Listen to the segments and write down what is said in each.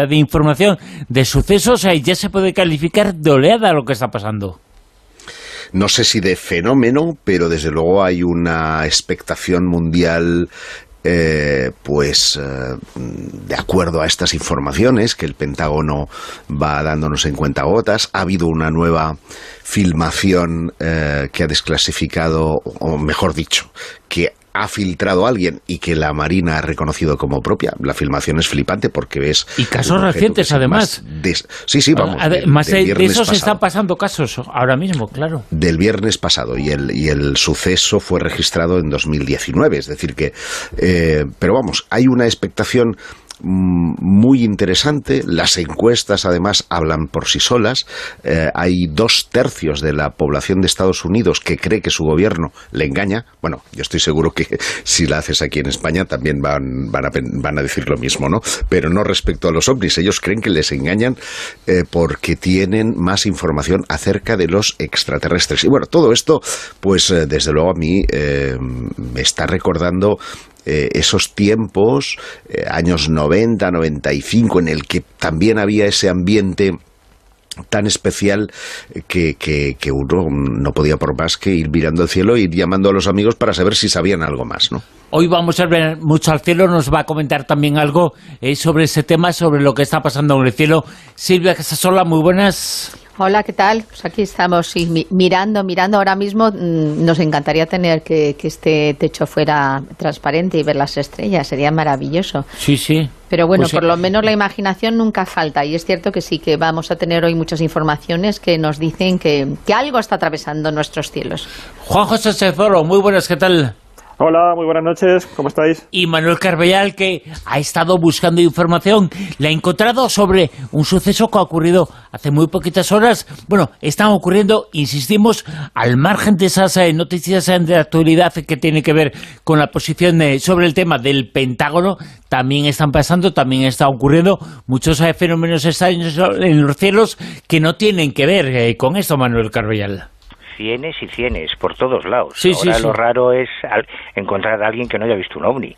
de información, de sucesos, ya se puede calificar de oleada lo que está pasando. No sé si de fenómeno, pero desde luego hay una expectación mundial, de acuerdo a estas informaciones que el Pentágono va dándonos en cuentagotas. Ha habido una nueva filmación que ha desclasificado, o mejor dicho, que ha filtrado a alguien y que la Marina ha reconocido como propia. La filmación es flipante porque ves... Y casos recientes, además. Sí, vamos. Además, de eso se pasado. están pasando casos ahora mismo, claro. Del viernes pasado, y el suceso fue registrado en 2019. Es decir que... pero vamos, hay una expectación muy interesante. Las encuestas además hablan por sí solas. Hay 2/3 de la población de Estados Unidos que cree que su gobierno le engaña. Bueno, yo estoy seguro que si la haces aquí en España también van a decir lo mismo, ¿no? Pero no respecto a los ovnis. Ellos creen que les engañan porque tienen más información acerca de los extraterrestres. Y bueno, todo esto pues desde luego a mí me está recordando esos tiempos, años 90, 95, en el que también había ese ambiente tan especial que uno no podía por más que ir mirando al cielo e ir llamando a los amigos para saber si sabían algo más, ¿no? Hoy vamos a ver mucho al cielo, nos va a comentar también algo sobre ese tema, sobre lo que está pasando en el cielo. Silvia Casasola, muy buenas. Hola, ¿qué tal? Pues aquí estamos, sí, mirando ahora mismo. Nos encantaría tener que este techo fuera transparente y ver las estrellas, sería maravilloso. Sí. Pero bueno, pues por lo menos la imaginación nunca falta, y es cierto que sí, que vamos a tener hoy muchas informaciones que nos dicen que algo está atravesando nuestros cielos. Juan José Cezoro, muy buenas, ¿qué tal? Hola, muy buenas noches, ¿cómo estáis? Y Manuel Carbellal, que ha estado buscando información, le ha encontrado sobre un suceso que ha ocurrido hace muy poquitas horas. Bueno, están ocurriendo, insistimos, al margen de esas noticias de actualidad que tienen que ver con la posición sobre el tema del Pentágono. También están pasando, también están ocurriendo muchos fenómenos extraños en los cielos que no tienen que ver con esto, Manuel Carbellal. Cienes y cienes, por todos lados. Sí, Ahora lo raro es encontrar a alguien que no haya visto un ovni.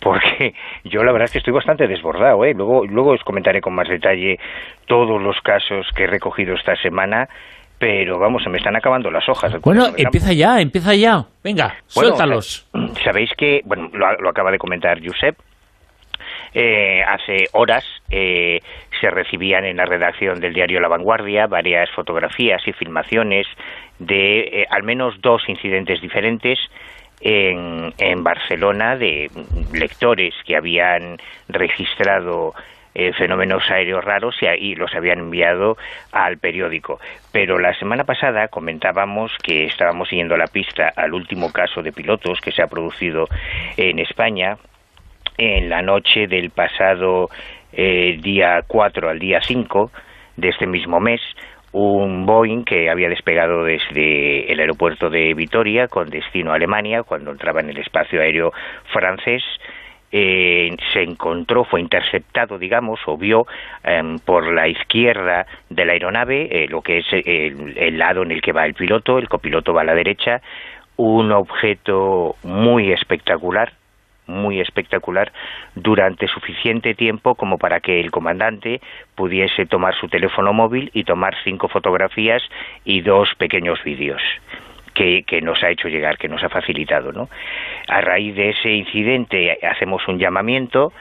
Porque yo la verdad es que estoy bastante desbordado, ¿eh? Luego os comentaré con más detalle todos los casos que he recogido esta semana, pero vamos, se me están acabando las hojas. Bueno, empieza ya. Venga, suéltalos. Sabéis que, bueno, lo acaba de comentar Josep, hace horas se recibían en la redacción del diario La Vanguardia varias fotografías y filmaciones de al menos 2 incidentes diferentes en Barcelona de lectores que habían registrado fenómenos aéreos raros y los habían enviado al periódico. Pero la semana pasada comentábamos que estábamos siguiendo la pista al último caso de pilotos que se ha producido en España en la noche del pasado día 4 al día 5 de este mismo mes. Un Boeing que había despegado desde el aeropuerto de Vitoria con destino a Alemania, cuando entraba en el espacio aéreo francés, se encontró, fue interceptado, digamos, o vio por la izquierda de la aeronave, lo que es el lado en el que va el piloto, el copiloto va a la derecha, un objeto muy espectacular durante suficiente tiempo como para que el comandante pudiese tomar su teléfono móvil y tomar 5 fotografías y 2 pequeños vídeos que nos ha hecho llegar, que nos ha facilitado, ¿no? A raíz de ese incidente hacemos un llamamiento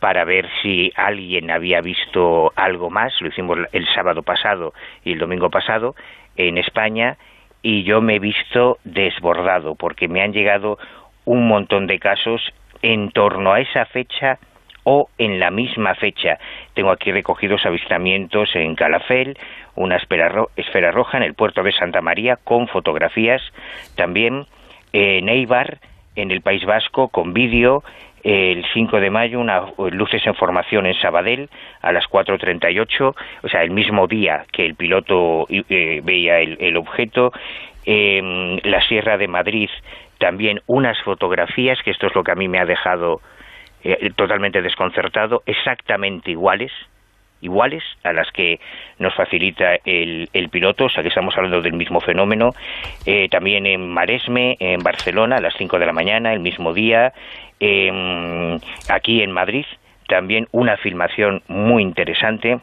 para ver si alguien había visto algo más. Lo hicimos el sábado pasado y el domingo pasado en España, y yo me he visto desbordado porque me han llegado un montón de casos en torno a esa fecha o en la misma fecha. Tengo aquí recogidos avistamientos en Calafell, una esfera roja en el puerto de Santa María con fotografías, también en Eibar, en el País Vasco, con vídeo, el 5 de mayo, unas luces en formación en Sabadell a las 4:38, o sea, el mismo día que el piloto veía el objeto. La Sierra de Madrid, también unas fotografías, que esto es lo que a mí me ha dejado totalmente desconcertado, exactamente iguales a las que nos facilita el piloto, o sea que estamos hablando del mismo fenómeno. También en Maresme, en Barcelona, a las 5 de la mañana, el mismo día. Aquí en Madrid también una filmación muy interesante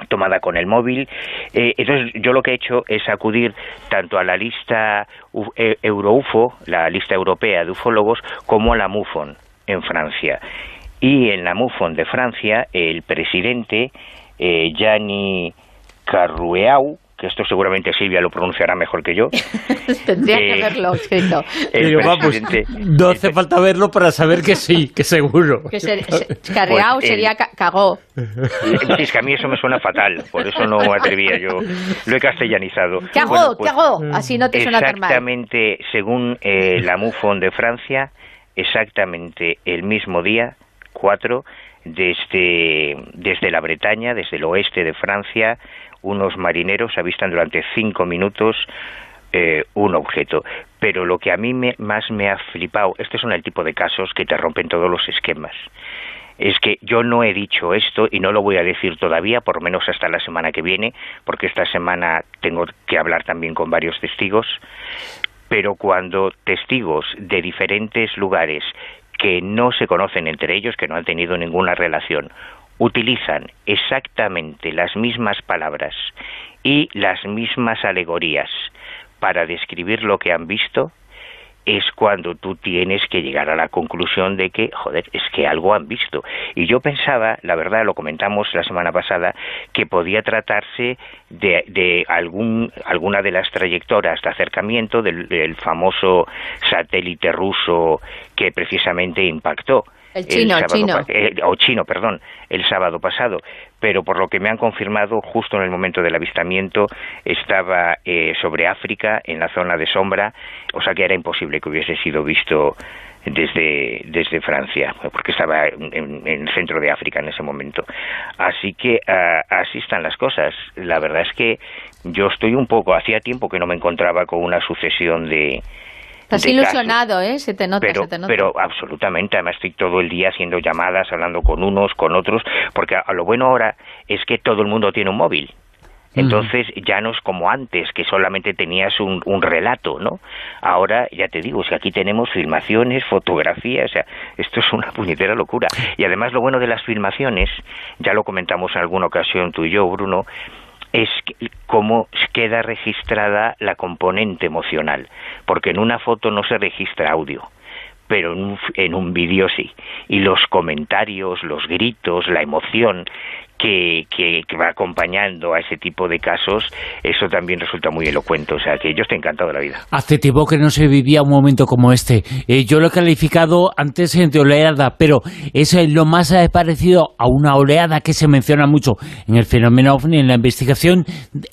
tomada con el móvil. Entonces yo lo que he hecho es acudir tanto a la lista Euroufo, la lista europea de ufólogos, como a la MUFON en Francia. Y en la MUFON de Francia, el presidente Gianni Carrueau, que esto seguramente Silvia lo pronunciará mejor que yo. Tendría que verlo escrito. No hace falta verlo para saber que sí, que seguro. Carreau pues sería cagó. Sí, es que a mí eso me suena fatal, por eso no me atrevía yo. Lo he castellanizado. ¿Qué hago? ¿Qué hago? Así no te suena tan mal. Exactamente, según la MUFON de Francia, exactamente el mismo día, 4, desde la Bretaña, desde el oeste de Francia, unos marineros avistan durante 5 minutos un objeto. Pero lo que a mí más me ha flipado, estos son el tipo de casos que te rompen todos los esquemas. Es que yo no he dicho esto y no lo voy a decir todavía, por lo menos hasta la semana que viene, porque esta semana tengo que hablar también con varios testigos, pero cuando testigos de diferentes lugares que no se conocen entre ellos, que no han tenido ninguna relación, utilizan exactamente las mismas palabras y las mismas alegorías para describir lo que han visto, es cuando tú tienes que llegar a la conclusión de que, joder, es que algo han visto. Y yo pensaba, la verdad, lo comentamos la semana pasada, que podía tratarse de alguna de las trayectorias de acercamiento del famoso satélite ruso que precisamente impactó. El sábado pasado, pero por lo que me han confirmado, justo en el momento del avistamiento estaba sobre África, en la zona de sombra, o sea que era imposible que hubiese sido visto desde Francia, porque estaba en el centro de África en ese momento. Así que así están las cosas. La verdad es que yo estoy hacía tiempo que no me encontraba con una sucesión de... Estás ilusionado, ¿eh? Se te nota. Pero absolutamente, además estoy todo el día haciendo llamadas, hablando con unos, con otros, porque a lo bueno ahora es que todo el mundo tiene un móvil. Entonces ya no es como antes, que solamente tenías un relato, ¿no? Ahora, ya te digo, que aquí tenemos filmaciones, fotografías, o sea, esto es una puñetera locura. Y además lo bueno de las filmaciones, ya lo comentamos en alguna ocasión tú y yo, Bruno, es cómo queda registrada la componente emocional, porque en una foto no se registra audio, pero en un vídeo sí, y los comentarios, los gritos, la emoción que va acompañando a ese tipo de casos, eso también resulta muy elocuente, o sea que yo estoy encantado de la vida. Hace tiempo que no se vivía un momento como este. Yo lo he calificado antes de oleada, pero es lo más parecido a una oleada que se menciona mucho en el fenómeno OVNI, en la investigación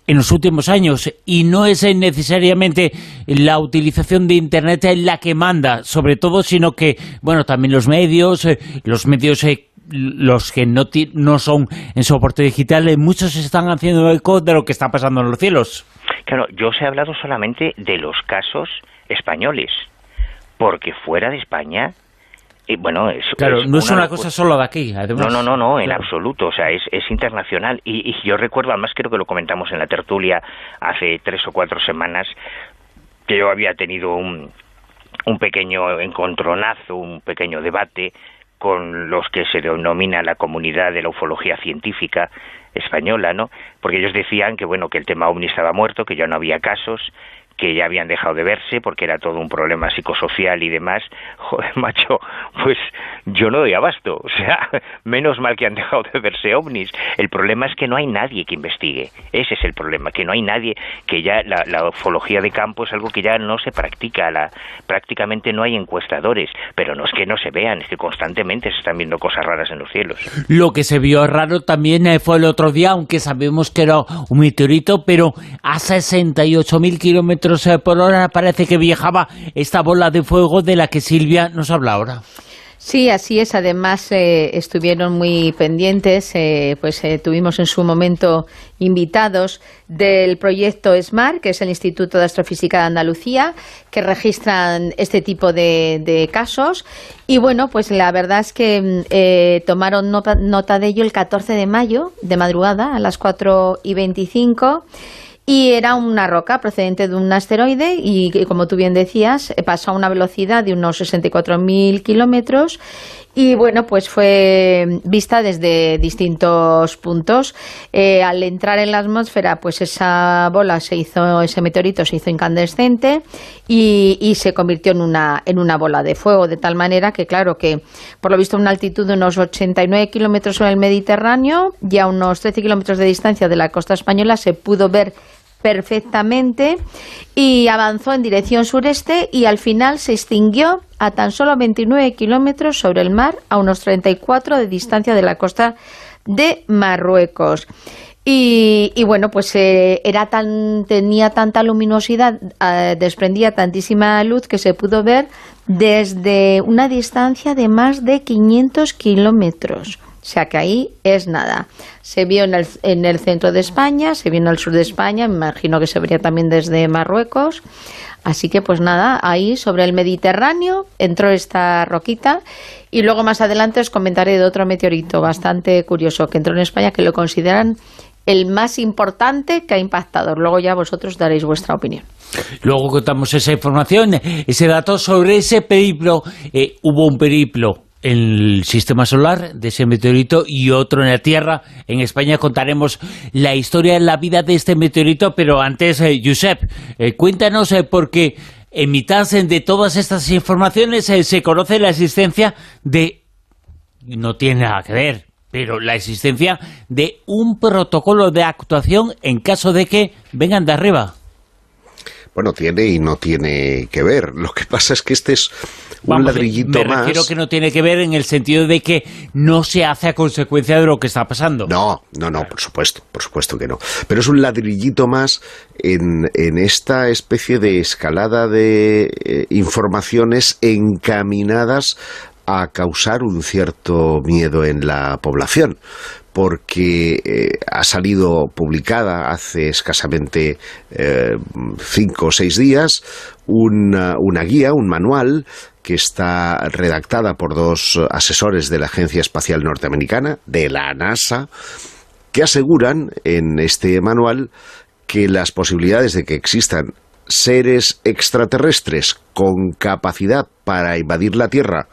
en los últimos años, y no es necesariamente la utilización de Internet la que manda, sobre todo, sino que, bueno, también los medios los que no son en soporte digital, muchos se están haciendo eco de lo que está pasando en los cielos. Claro, yo os he hablado solamente de los casos españoles, porque fuera de España, no es una cosa solo de aquí, además. No, en absoluto, o sea, es internacional, y yo recuerdo, además creo que lo comentamos en la tertulia hace 3 o 4 semanas, que yo había tenido un pequeño encontronazo, un pequeño debate con los que se denomina la comunidad de la ufología científica española, ¿no? Porque ellos decían que, bueno, que el tema OVNI estaba muerto, que ya no había casos, que ya habían dejado de verse porque era todo un problema psicosocial y demás. Joder, macho, pues yo no doy abasto. O sea, menos mal que han dejado de verse ovnis. El problema es que no hay nadie que investigue. Ese es el problema, que no hay nadie, que ya la ufología de campo es algo que ya no se practica. Prácticamente no hay encuestadores, pero no es que no se vean, es que constantemente se están viendo cosas raras en los cielos. Lo que se vio raro también fue el otro día, aunque sabemos que era un meteorito, pero a 68.000 kilómetros por hora parece que viajaba esta bola de fuego de la que Silvia nos habla ahora. Sí, así es. Además, estuvieron muy pendientes, tuvimos en su momento invitados del proyecto SMART, que es el Instituto de Astrofísica de Andalucía, que registran este tipo de casos. Y bueno, pues la verdad es que tomaron nota de ello el 14 de mayo, de madrugada, a las 4:25. Y era una roca procedente de un asteroide y, como tú bien decías, pasó a una velocidad de unos 64.000 kilómetros Y bueno, pues fue vista desde distintos puntos. Al entrar en la atmósfera, pues esa bola ese meteorito se hizo incandescente y se convirtió en una bola de fuego, de tal manera que, claro, que por lo visto a una altitud de unos 89 kilómetros sobre el Mediterráneo y a unos 13 kilómetros de distancia de la costa española se pudo ver perfectamente y avanzó en dirección sureste y al final se extinguió a tan solo 29 kilómetros sobre el mar, a unos 34 de distancia de la costa de Marruecos. Y bueno, pues tenía tanta luminosidad, desprendía tantísima luz que se pudo ver desde una distancia de más de 500 kilómetros. O sea que ahí es nada. Se vio en el centro de España, se vio en el sur de España, me imagino que se vería también desde Marruecos. Así que pues nada, ahí sobre el Mediterráneo entró esta roquita y luego más adelante os comentaré de otro meteorito bastante curioso que entró en España, que lo consideran el más importante que ha impactado. Luego ya vosotros daréis vuestra opinión. Luego contamos esa información, ese dato sobre ese periplo. Hubo un periplo en el sistema solar de ese meteorito y otro en la Tierra. En España contaremos la historia de la vida de este meteorito, pero antes, Josep, cuéntanos, porque en mitad de todas estas informaciones se conoce la existencia de... No tiene nada que ver, pero la existencia de un protocolo de actuación en caso de que vengan de arriba. Bueno, tiene y no tiene que ver. Lo que pasa es que este es un ladrillito más. Me refiero que no tiene que ver en el sentido de que no se hace a consecuencia de lo que está pasando. No, por supuesto que no. Pero es un ladrillito más en esta especie de escalada de informaciones encaminadas a causar un cierto miedo en la población, porque ha salido publicada hace escasamente 5 o 6 días una guía, un manual que está redactada por 2 asesores de la Agencia Espacial Norteamericana, de la NASA, que aseguran en este manual que las posibilidades de que existan seres extraterrestres con capacidad para invadir la Tierra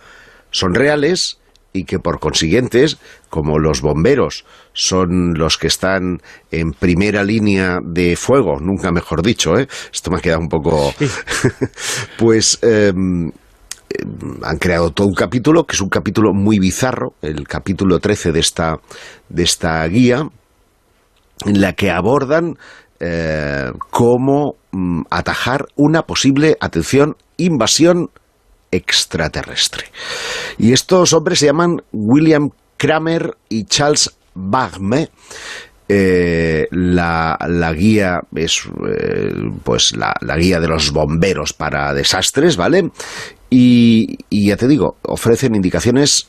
son reales y que por consiguiente, como los bomberos son los que están en primera línea de fuego, nunca mejor dicho, esto me ha quedado un poco... pues han creado todo un capítulo, que es un capítulo muy bizarro, el capítulo 13 de esta guía, en la que abordan cómo atajar una posible, atención, invasión extraterrestre. Y estos hombres se llaman William Kramer y Charles Bagme. La guía es pues la guía de los bomberos para desastres, ¿vale? Y ya te digo, ofrecen indicaciones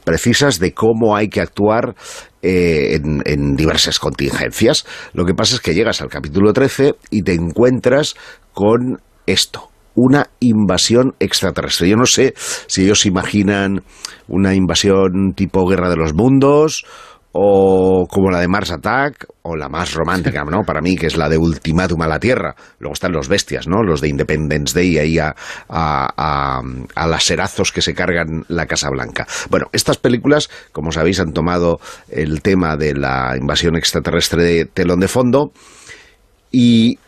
precisas de cómo hay que actuar en diversas contingencias. Lo que pasa es que llegas al capítulo 13 y te encuentras con esto: una invasión extraterrestre. Yo no sé si ellos imaginan una invasión tipo Guerra de los Mundos o como la de Mars Attack, o la más romántica, ¿no? Para mí, que es la de Ultimátum a la Tierra. Luego están los bestias, ¿no? Los de Independence Day ahí a laserazos que se cargan la Casa Blanca. Bueno, estas películas, como sabéis, han tomado el tema de la invasión extraterrestre de telón de fondo y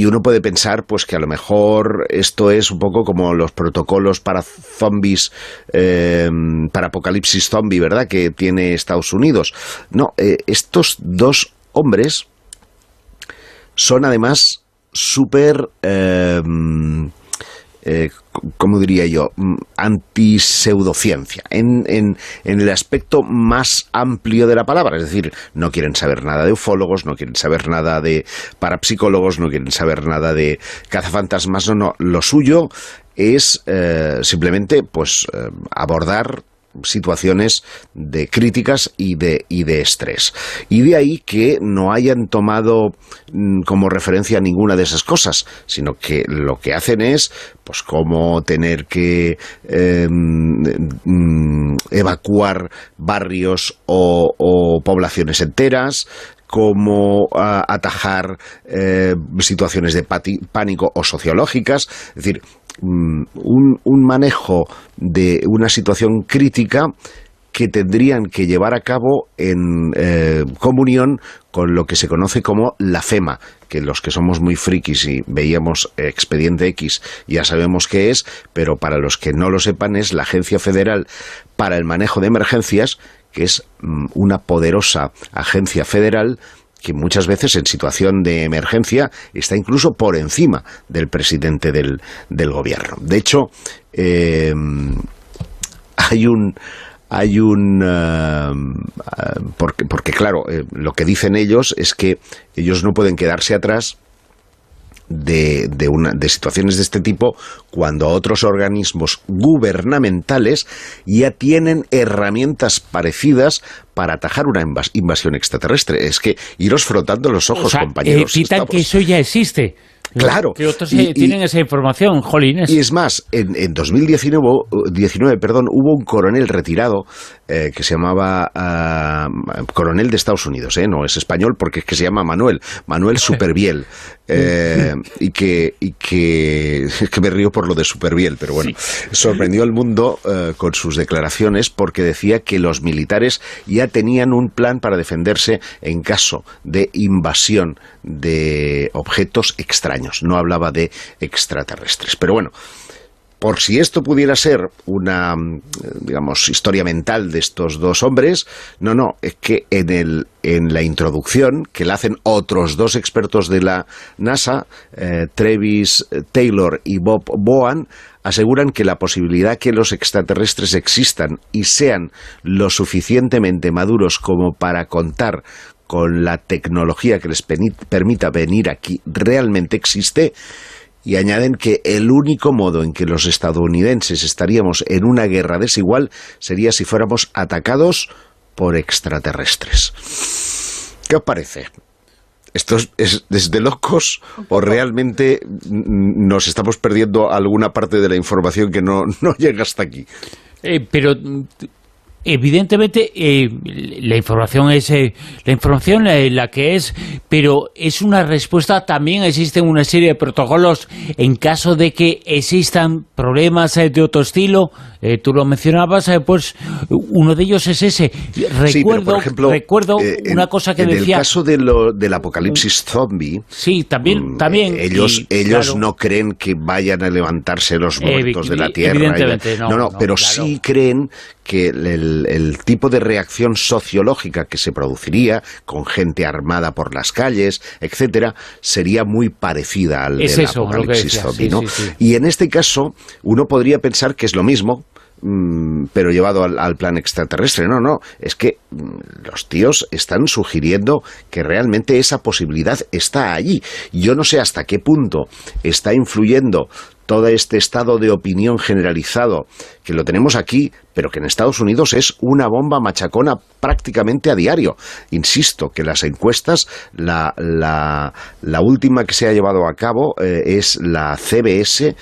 uno puede pensar pues que a lo mejor esto es un poco como los protocolos para zombies, para apocalipsis zombie, ¿verdad?, que tiene Estados Unidos. No, estos 2 hombres son además súper, ¿cómo diría yo?, anti-pseudociencia, en el aspecto más amplio de la palabra. Es decir, no quieren saber nada de ufólogos, no quieren saber nada de parapsicólogos, no quieren saber nada de cazafantasmas, no. Lo suyo es simplemente pues abordar situaciones de críticas y de estrés. Y de ahí que no hayan tomado como referencia ninguna de esas cosas, sino que lo que hacen es pues cómo tener que evacuar barrios o poblaciones enteras, cómo atajar situaciones de pánico o sociológicas. Es decir, un manejo de una situación crítica que tendrían que llevar a cabo en comunión con lo que se conoce como la FEMA, que los que somos muy frikis y veíamos Expediente X ya sabemos qué es, pero para los que no lo sepan es la Agencia Federal para el Manejo de Emergencias, que es una poderosa agencia federal que muchas veces en situación de emergencia está incluso por encima del presidente del gobierno. De hecho, porque claro, lo que dicen ellos es que ellos no pueden quedarse atrás de situaciones de este tipo cuando otros organismos gubernamentales ya tienen herramientas parecidas para atajar una invasión extraterrestre. Es que iros frotando los ojos, compañeros. Citan que eso ya existe. Claro. Que otros tienen esa información, jolines. Y es más, en 2019 hubo un coronel retirado que se llamaba coronel de Estados Unidos, no es español porque es que se llama Manuel Superviel, y que es que me río por lo de Superviel, pero bueno, sí. Sorprendió al mundo con sus declaraciones porque decía que los militares ya tenían un plan para defenderse en caso de invasión de objetos extraños. No hablaba de extraterrestres. Pero bueno, por si esto pudiera ser una, digamos, historia mental de estos dos hombres, no, es que en la introducción, que la hacen otros dos expertos de la NASA, Travis Taylor y Bob Bohan, aseguran que la posibilidad que los extraterrestres existan y sean lo suficientemente maduros como para contar con la tecnología que les permita venir aquí realmente existe, y añaden que el único modo en que los estadounidenses estaríamos en una guerra desigual sería si fuéramos atacados por extraterrestres. ¿Qué os parece? ¿Esto es de locos o realmente nos estamos perdiendo alguna parte de la información que no llega hasta aquí? Pero evidentemente la información es la que es, pero es una respuesta. También existen una serie de protocolos en caso de que existan problemas de otro estilo. Tú lo mencionabas, pues uno de ellos es ese. Recuerdo una cosa que decía. En el caso del apocalipsis zombie, sí, también ellos claro, no creen que vayan a levantarse los muertos de la tierra. Evidentemente, pero claro, sí creen que el tipo de reacción sociológica que se produciría con gente armada por las calles, etcétera, sería muy parecida al del apocalipsis zombie, ¿no? Sí. Y en este caso uno podría pensar que es lo mismo, pero llevado al plan extraterrestre. No, es que los tíos están sugiriendo que realmente esa posibilidad está allí. Yo no sé hasta qué punto está influyendo todo este estado de opinión generalizado, que lo tenemos aquí, pero que en Estados Unidos es una bomba machacona prácticamente a diario. Insisto que las encuestas, la última que se ha llevado a cabo es la CBS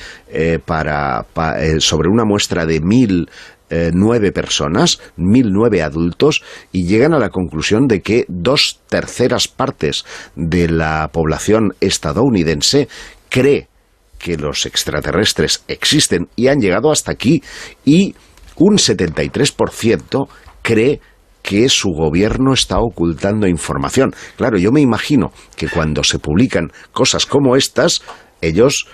sobre una muestra de 1.009 personas, 1.009 adultos, y llegan a la conclusión de que 2/3 partes de la población estadounidense cree que los extraterrestres existen y han llegado hasta aquí, y un 73% cree que su gobierno está ocultando información. Claro, yo me imagino que cuando se publican cosas como estas, ellos,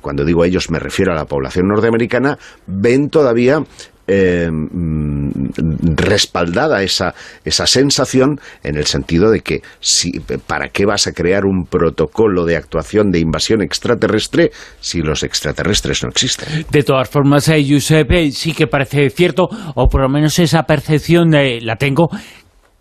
cuando digo ellos me refiero a la población norteamericana, ven todavía respaldada esa sensación, en el sentido de que ¿para qué vas a crear un protocolo de actuación de invasión extraterrestre si los extraterrestres no existen? De todas formas, Josep, sí que parece cierto, o por lo menos esa percepción la tengo,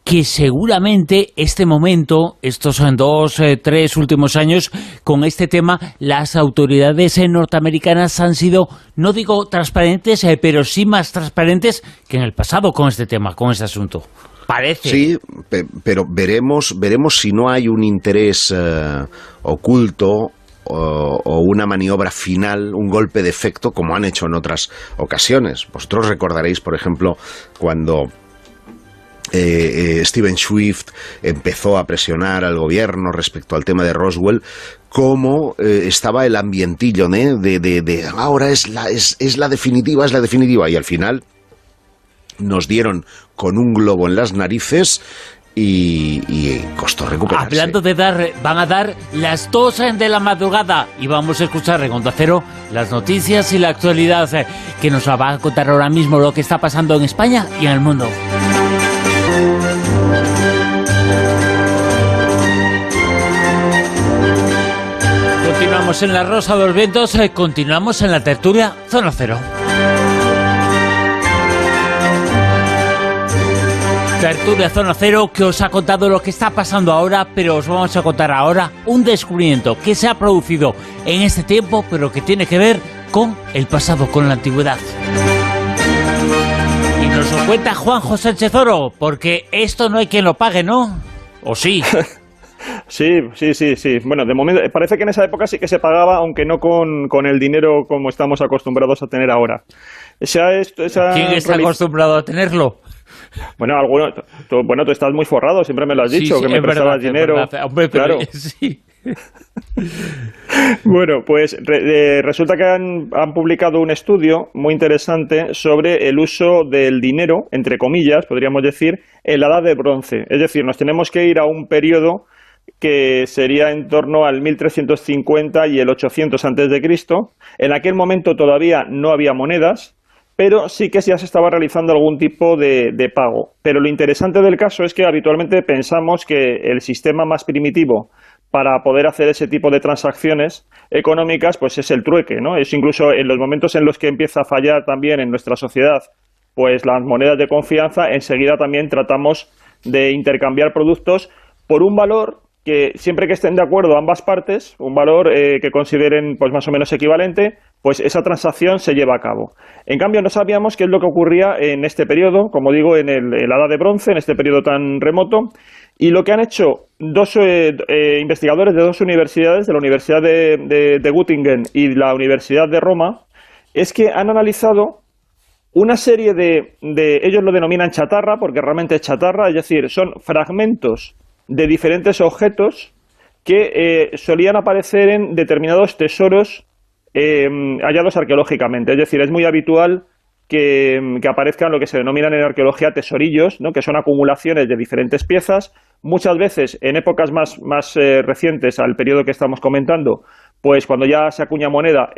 que seguramente este momento, estos 2-3 últimos años, con este tema, las autoridades norteamericanas han sido, no digo transparentes, pero sí más transparentes que en el pasado con este tema, con este asunto. Parece. Sí, pero veremos si no hay un interés oculto o una maniobra final, un golpe de efecto, como han hecho en otras ocasiones. Vosotros recordaréis, por ejemplo, cuando Steven Swift empezó a presionar al gobierno respecto al tema de Roswell, cómo estaba el ambientillo, ¿no? de ahora es la definitiva, y al final nos dieron con un globo en las narices y costó recuperarse. Hablando de dar, van a dar las 2 de la madrugada y vamos a escuchar en Onda Cero las noticias y la actualidad que nos va a contar ahora mismo lo que está pasando en España y en el mundo. Continuamos en la Rosa de los Vientos, continuamos en la tertulia Zona Cero. Tertulia Zona Cero, que os ha contado lo que está pasando ahora, pero os vamos a contar ahora un descubrimiento que se ha producido en este tiempo, pero que tiene que ver con el pasado, con la antigüedad. Y nos lo cuenta Juanjo Sánchez Oro, porque esto no hay quien lo pague, ¿no? ¿O sí? Sí. Bueno, de momento parece que en esa época sí que se pagaba, aunque no con el dinero como estamos acostumbrados a tener ahora. ¿Quién está acostumbrado a tenerlo? Bueno, tú estás muy forrado, siempre me lo has dicho, sí, que me prestabas dinero. Hombre, pero claro. Sí. Bueno, pues resulta que han publicado un estudio muy interesante sobre el uso del dinero, entre comillas, podríamos decir, en la Edad de Bronce. Es decir, nos tenemos que ir a un periodo que sería en torno al 1350 y el 800 antes de Cristo. En aquel momento todavía no había monedas, pero sí que ya se estaba realizando algún tipo de pago. Pero lo interesante del caso es que habitualmente pensamos que el sistema más primitivo para poder hacer ese tipo de transacciones económicas, pues es el trueque, ¿no? Es incluso en los momentos en los que empieza a fallar también en nuestra sociedad, pues las monedas de confianza, enseguida también tratamos de intercambiar productos por un valor que siempre que estén de acuerdo ambas partes, un valor que consideren pues más o menos equivalente, pues esa transacción se lleva a cabo. En cambio, no sabíamos qué es lo que ocurría en este periodo, como digo, en la Edad de Bronce, en este periodo tan remoto, y lo que han hecho dos investigadores de dos universidades, de la Universidad de Göttingen y la Universidad de Roma, es que han analizado una serie ellos lo denominan chatarra, porque realmente es chatarra, es decir, son fragmentos de diferentes objetos que solían aparecer en determinados tesoros hallados arqueológicamente. Es decir, es muy habitual que aparezcan lo que se denominan en arqueología tesorillos, ¿no? Que son acumulaciones de diferentes piezas. Muchas veces, en épocas más recientes al periodo que estamos comentando, pues cuando ya se acuña moneda,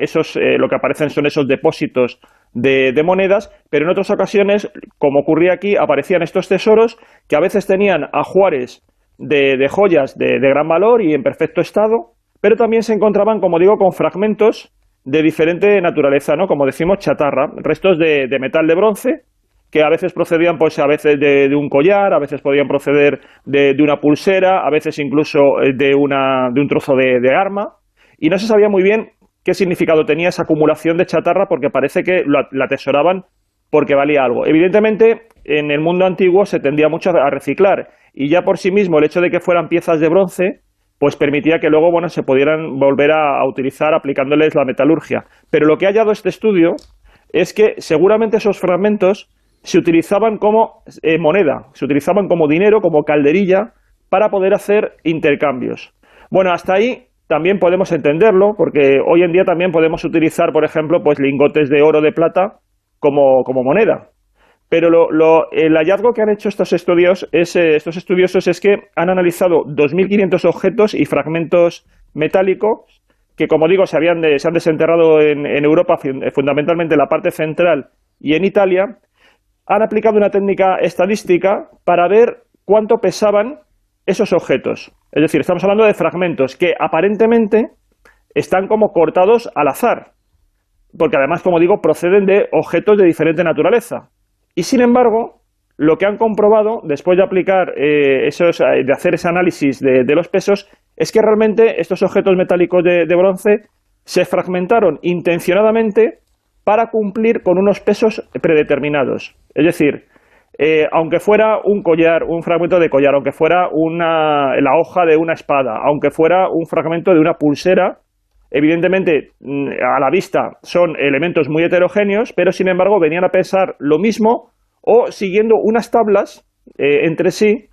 lo que aparecen son esos depósitos de monedas, pero en otras ocasiones, como ocurría aquí, aparecían estos tesoros que a veces tenían ajuares de joyas de gran valor y en perfecto estado, pero también se encontraban, como digo, con fragmentos de diferente naturaleza, ¿no? Como decimos, chatarra, restos de metal de bronce, que a veces procedían, pues a veces de un collar, a veces podían proceder de una pulsera, a veces incluso de un trozo de arma, y no se sabía muy bien qué significado tenía esa acumulación de chatarra, porque parece que la atesoraban porque valía algo. Evidentemente, en el mundo antiguo se tendía mucho a reciclar, y ya por sí mismo el hecho de que fueran piezas de bronce pues permitía que luego se pudieran volver a utilizar aplicándoles la metalurgia. Pero lo que ha hallado este estudio es que seguramente esos fragmentos se utilizaban como moneda, se utilizaban como dinero, como calderilla, para poder hacer intercambios. Bueno, hasta ahí también podemos entenderlo, porque hoy en día también podemos utilizar, por ejemplo, pues lingotes de oro, de plata, como moneda. Pero el hallazgo que han hecho estos estudiosos es que han analizado 2.500 objetos y fragmentos metálicos que, como digo, se han desenterrado en Europa, fundamentalmente en la parte central y en Italia. Han aplicado una técnica estadística para ver cuánto pesaban esos objetos. Es decir, estamos hablando de fragmentos que aparentemente están como cortados al azar, porque además, como digo, proceden de objetos de diferente naturaleza. Y sin embargo, lo que han comprobado después de aplicar de hacer ese análisis de los pesos, es que realmente estos objetos metálicos de bronce se fragmentaron intencionadamente para cumplir con unos pesos predeterminados. Es decir, aunque fuera un collar, un fragmento de collar, aunque fuera la hoja de una espada, aunque fuera un fragmento de una pulsera, evidentemente, a la vista son elementos muy heterogéneos, pero sin embargo venían a pesar lo mismo o siguiendo unas tablas entre sí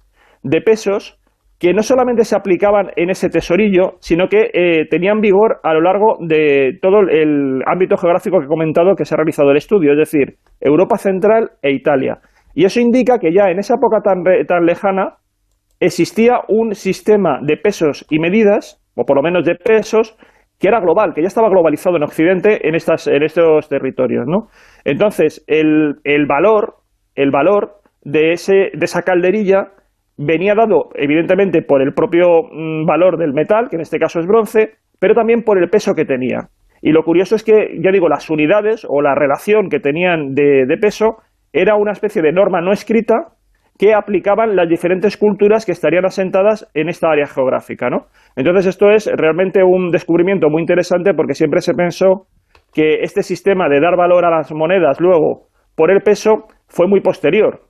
de pesos que no solamente se aplicaban en ese tesorillo, sino que tenían vigor a lo largo de todo el ámbito geográfico que he comentado que se ha realizado el estudio, es decir, Europa Central e Italia. Y eso indica que ya en esa época tan lejana existía un sistema de pesos y medidas, o por lo menos de pesos, que era global, que ya estaba globalizado en Occidente en estos territorios, ¿no? Entonces, el valor de esa calderilla venía dado, evidentemente, por el propio valor del metal, que en este caso es bronce, pero también por el peso que tenía. Y lo curioso es que, ya digo, las unidades o la relación que tenían de peso era una especie de norma no escrita que aplicaban las diferentes culturas que estarían asentadas en esta área geográfica, ¿no? Entonces esto es realmente un descubrimiento muy interesante porque siempre se pensó que este sistema de dar valor a las monedas luego por el peso fue muy posterior.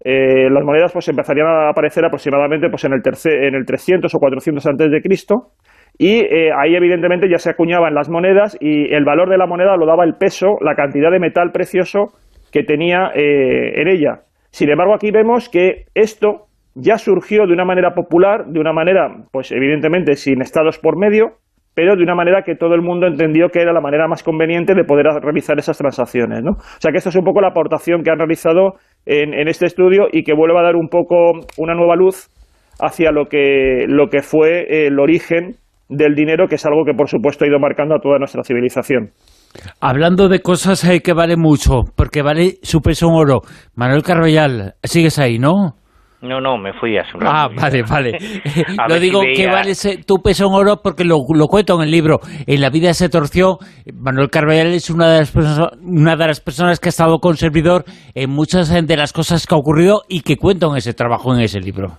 Las monedas pues empezarían a aparecer aproximadamente pues, en el 300 o 400 antes de Cristo y ahí evidentemente ya se acuñaban las monedas y el valor de la moneda lo daba el peso, la cantidad de metal precioso que tenía en ella. Sin embargo, aquí vemos que esto ya surgió de una manera popular, de una manera, pues evidentemente sin estados por medio, pero de una manera que todo el mundo entendió que era la manera más conveniente de poder realizar esas transacciones, ¿no? O sea que esto es un poco la aportación que han realizado en este estudio y que vuelve a dar un poco una nueva luz hacia lo que fue el origen del dinero, que es algo que por supuesto ha ido marcando a toda nuestra civilización. Hablando de cosas que vale mucho, porque vale su peso en oro. Manuel Carballal, sigues ahí, ¿no? No, me fui hace un rato. Ah, vale. Lo ver digo si que veía... vale tu peso en oro porque lo cuento en el libro. En la vida se torció. Manuel Carballal es una de las personas que ha estado con servidor en muchas de las cosas que ha ocurrido y que cuento en ese trabajo, en ese libro.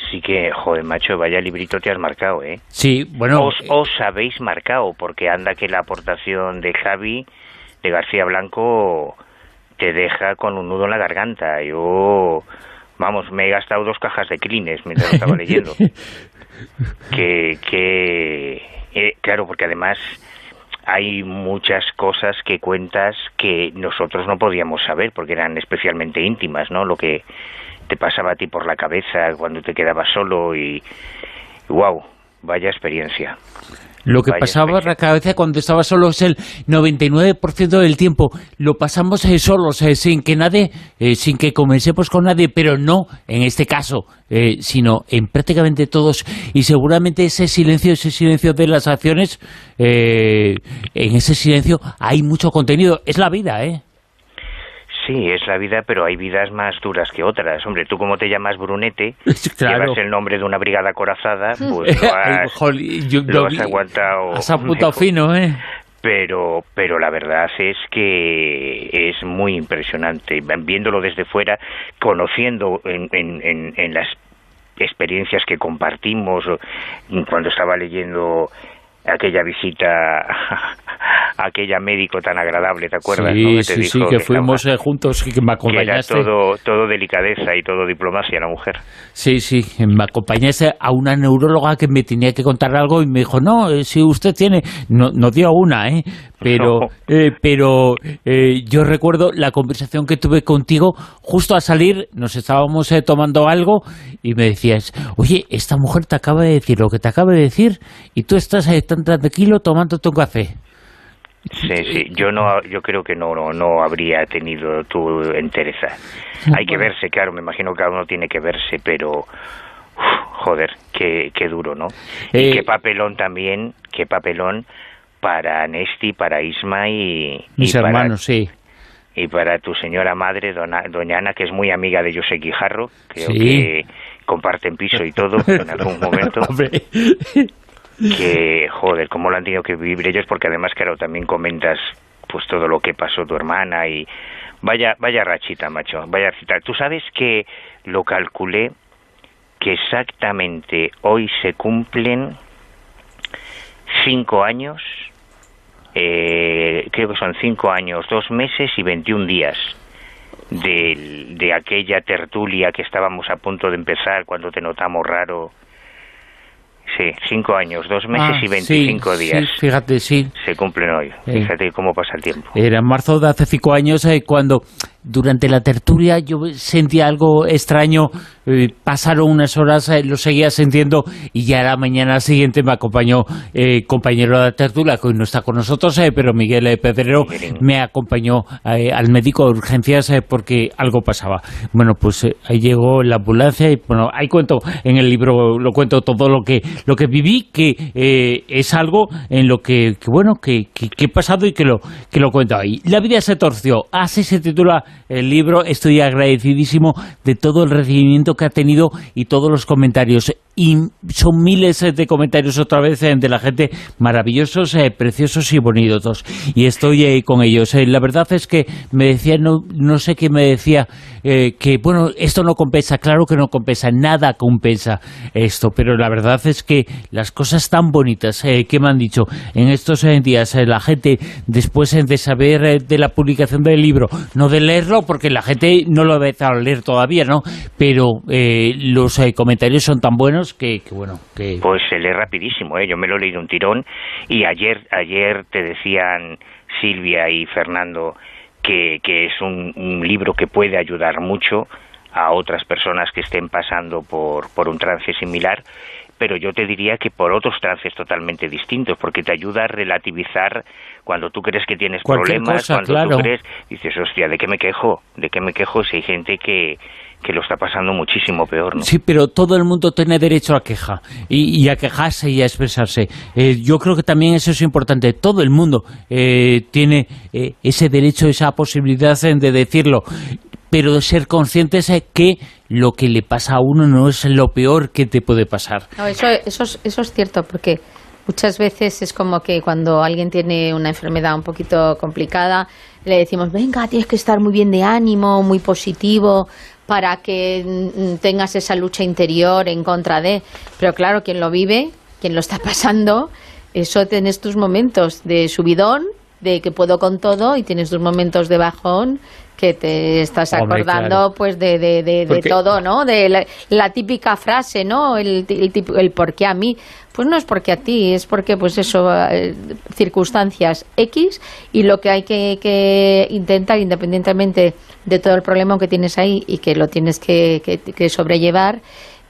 Sí que, joder, macho, vaya librito te has marcado, ¿eh? Sí, bueno... Os habéis marcado, porque anda que la aportación de Javi, de García Blanco, te deja con un nudo en la garganta. Yo, vamos, me he gastado 2 cajas de Kleenex mientras lo estaba leyendo. Claro, porque además hay muchas cosas que cuentas que nosotros no podíamos saber, porque eran especialmente íntimas, ¿no? Lo que te pasaba a ti por la cabeza cuando te quedabas solo y wow, vaya experiencia. Lo que pasaba por la cabeza cuando estaba solo es el 99% del tiempo. Lo pasamos solos, sin que nadie, sin que comencemos con nadie, pero no en este caso, sino en prácticamente todos. Y seguramente ese silencio de las acciones, en ese silencio hay mucho contenido. Es la vida, ¿eh? Sí, es la vida, pero hay vidas más duras que otras. Hombre, tú como te llamas Brunete, claro. Llevas el nombre de una brigada acorazada, pues lo has aguantado. Has apuntado fino, ¿eh? Pero la verdad es que es muy impresionante. Viéndolo desde fuera, conociendo en las experiencias que compartimos, cuando estaba leyendo aquella visita a aquella médico tan agradable, ¿te acuerdas? Sí, ¿no? sí, que fuimos juntos y que me acompañaste. Que era todo delicadeza y todo diplomacia la mujer. Sí, me acompañaste a una neuróloga que me tenía que contar algo y me dijo, no, si usted tiene... No dio una, pero yo recuerdo la conversación que tuve contigo justo al salir, nos estábamos tomando algo y me decías, oye, esta mujer te acaba de decir lo que te acaba de decir y tú estás tan tranquilo tomándote un café. Sí, yo creo que no habría tenido tu entereza. Hay que verse, claro, me imagino que cada uno tiene que verse, pero joder, qué duro, ¿no? Y qué papelón también, qué papelón para Nesti, para Isma y mis hermanos, sí. Y para tu señora madre, doña Ana, que es muy amiga de José Guijarro, creo que comparten piso y todo en algún momento. Que, joder, cómo lo han tenido que vivir ellos, porque además, claro, también comentas pues todo lo que pasó tu hermana y vaya rachita, macho, vaya cita. Tú sabes que lo calculé, que exactamente hoy se cumplen 5 años, creo que son 5 años, 2 meses y 21 días de aquella tertulia que estábamos a punto de empezar cuando te notamos raro Sí, 5 años, 2 meses y 25 días. Sí, fíjate, sí. Se cumplen hoy. Fíjate cómo pasa el tiempo. Era en marzo de hace 5 años cuando durante la tertulia yo sentía algo extraño. Pasaron unas horas, lo seguía sintiendo y ya la mañana siguiente me acompañó compañero de la tertulia, que hoy no está con nosotros, pero Miguel Pedrero me acompañó al médico de urgencias porque algo pasaba. Bueno, pues ahí llegó la ambulancia y bueno, ahí cuento, en el libro lo cuento todo lo que viví, que es algo en lo que he pasado y que lo cuento ahí. La vida se torció, así se titula el libro. Estoy agradecidísimo de todo el recibimiento que ha tenido y todos los comentarios. Y son miles de comentarios otra vez de la gente, maravillosos, preciosos y bonitos. Y estoy con ellos. La verdad es que me decía, no sé qué me decía, que bueno, esto no compensa. Claro que no compensa, nada compensa esto. Pero la verdad es que las cosas tan bonitas que me han dicho en estos días, la gente, después de saber de la publicación del libro, no de leerlo, porque la gente no lo ha empezado a leer todavía, ¿no? Pero los comentarios son tan buenos que bueno, que... Pues se lee rapidísimo, yo me lo he leído un tirón y ayer te decían Silvia y Fernando que es un libro que puede ayudar mucho a otras personas que estén pasando por un trance similar, pero yo te diría que por otros trances totalmente distintos, porque te ayuda a relativizar cuando tú crees que tienes cualquier problemas, cosa, cuando claro. tú crees, dices, hostia, ¿de qué me quejo? ¿De qué me quejo si hay gente que lo está pasando muchísimo peor, ¿no? Sí, pero todo el mundo tiene derecho a queja y a quejarse y a expresarse. Yo creo que también eso es importante. Todo el mundo tiene ese derecho, esa posibilidad de decirlo, pero de ser conscientes que lo que le pasa a uno no es lo peor que te puede pasar. No, eso es cierto, porque muchas veces es como que cuando alguien tiene una enfermedad un poquito complicada, le decimos, venga, tienes que estar muy bien de ánimo, muy positivo, para que tengas esa lucha interior en contra de... Pero claro, quien lo vive, quien lo está pasando, eso tienes tus momentos de subidón, de que puedo con todo, y tienes tus momentos de bajón, que te estás acordando, claro, pues de todo, ¿no? De la típica frase, ¿no? El por qué a mí. Pues no es porque a ti, es porque, pues eso, circunstancias X, y lo que hay que intentar, independientemente de todo el problema que tienes ahí y que lo tienes que sobrellevar,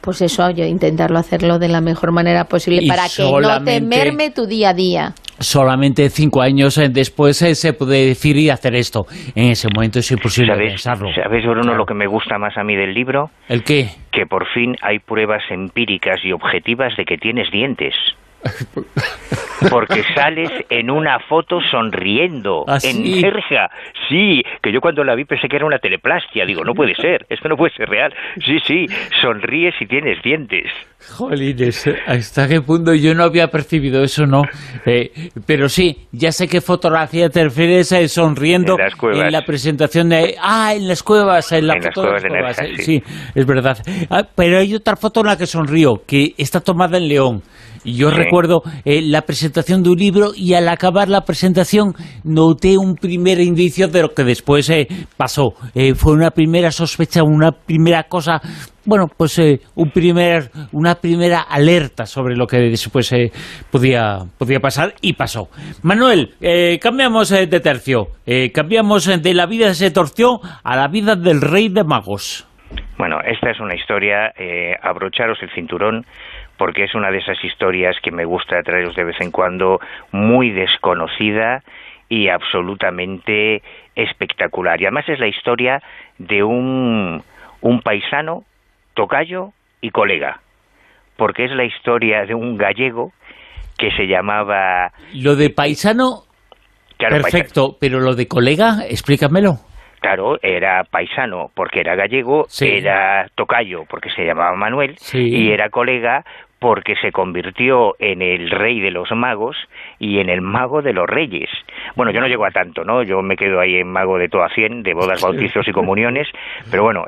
pues eso, intentarlo hacerlo de la mejor manera posible y para que no te merme tu día a día. Solamente 5 años después se puede decir y hacer esto. En ese momento es imposible pensarlo. ¿Sabes, Bruno, claro, lo que me gusta más a mí del libro? ¿El qué? Que por fin hay pruebas empíricas y objetivas de que tienes dientes. Porque sales en una foto sonriendo. ¿Ah, en sí? Nerja. Sí, que yo cuando la vi pensé que era una teleplastia. Digo, no puede ser, esto no puede ser real. Sí, sonríes y tienes dientes. Jolines, ¿hasta qué punto yo no había percibido eso, no? Pero sí, ya sé qué fotografía te refieres, sonriendo en las cuevas. En la presentación de... en las cuevas, en la foto las de las cuevas. Nerja, sí, es verdad. Pero hay otra foto en la que sonrío, que está tomada en León. Y yo recuerdo la presentación de un libro, y al acabar la presentación noté un primer indicio de lo que después pasó. Fue una primera sospecha, una primera cosa... Bueno, pues una primera alerta sobre lo que después podía pasar, y pasó. Manuel, cambiamos de tercio. Cambiamos de la vida se torció a la vida del rey de magos. Bueno, esta es una historia, abrocharos el cinturón, porque es una de esas historias que me gusta traeros de vez en cuando, muy desconocida y absolutamente espectacular. Y además es la historia de un paisano, tocayo y colega, porque es la historia de un gallego que se llamaba... Lo de paisano, claro, perfecto, paisano. Pero lo de colega, explícamelo. Claro, era paisano porque era gallego, sí. Era tocayo porque se llamaba Manuel, sí. Y era colega porque se convirtió en el rey de los magos y en el mago de los reyes. Bueno, yo no llego a tanto, ¿no? Yo me quedo ahí en mago de todo a 100, de bodas, bautizos y comuniones, pero bueno,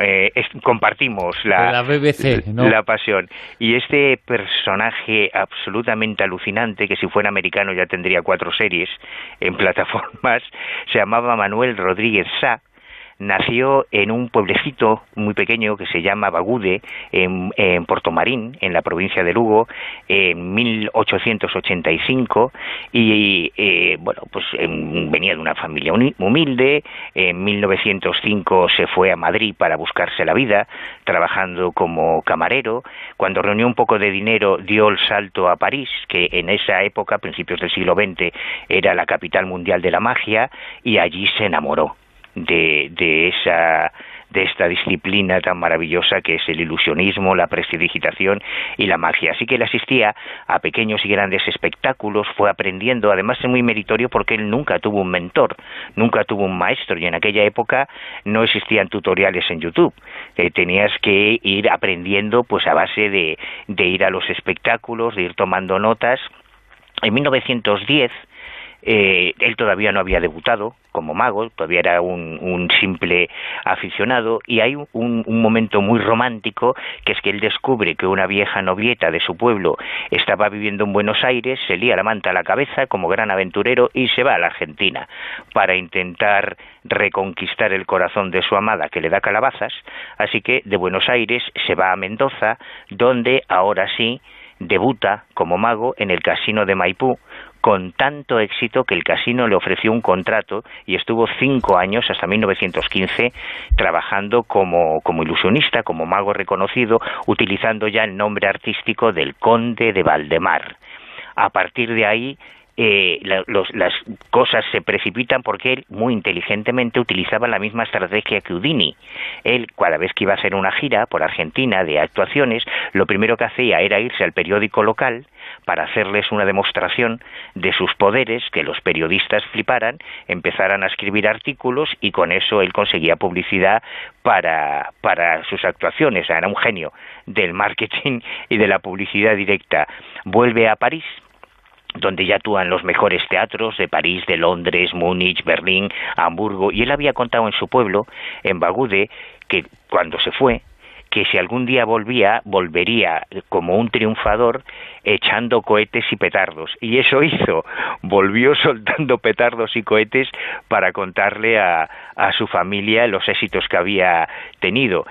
compartimos la BBC, ¿no? La pasión. Y este personaje absolutamente alucinante, que si fuera americano ya tendría 4 series en plataformas, se llamaba Manuel Rodríguez Sá, nació en un pueblecito muy pequeño que se llama Bagude, en Portomarín, en la provincia de Lugo, en 1885, y bueno, pues venía de una familia humilde. En 1905 se fue a Madrid para buscarse la vida, trabajando como camarero. Cuando reunió un poco de dinero, dio el salto a París, que en esa época, a principios del siglo XX, era la capital mundial de la magia, y allí se enamoró de esta disciplina tan maravillosa que es el ilusionismo, la prestidigitación y la magia. Así que él asistía a pequeños y grandes espectáculos, fue aprendiendo. Además es muy meritorio porque él nunca tuvo un mentor, nunca tuvo un maestro, y en aquella época no existían tutoriales en YouTube. Tenías que ir aprendiendo pues a base de ir a los espectáculos, de ir tomando notas. En 1910 él todavía no había debutado como mago, todavía era un simple aficionado, y hay un momento muy romántico, que es que él descubre que una vieja novieta de su pueblo estaba viviendo en Buenos Aires, se lía la manta a la cabeza como gran aventurero y se va a la Argentina para intentar reconquistar el corazón de su amada, que le da calabazas. Así que de Buenos Aires se va a Mendoza, donde ahora sí debuta como mago en el Casino de Maipú, con tanto éxito que el casino le ofreció un contrato y estuvo 5 años, hasta 1915, trabajando como ilusionista, como mago reconocido, utilizando ya el nombre artístico del Conde de Valdemar. A partir de ahí, las cosas se precipitan porque él muy inteligentemente utilizaba la misma estrategia que Houdini. Él, cada vez que iba a hacer una gira por Argentina de actuaciones, lo primero que hacía era irse al periódico local para hacerles una demostración de sus poderes, que los periodistas fliparan, empezaran a escribir artículos, y con eso él conseguía publicidad para sus actuaciones. O sea, era un genio del marketing y de la publicidad directa. Vuelve a París, donde ya actúan los mejores teatros de París, de Londres, Múnich, Berlín, Hamburgo, y él había contado en su pueblo, en Bagude, que cuando se fue, que si algún día volvería como un triunfador echando cohetes y petardos. Y eso hizo, volvió soltando petardos y cohetes para contarle a su familia los éxitos que había tenido.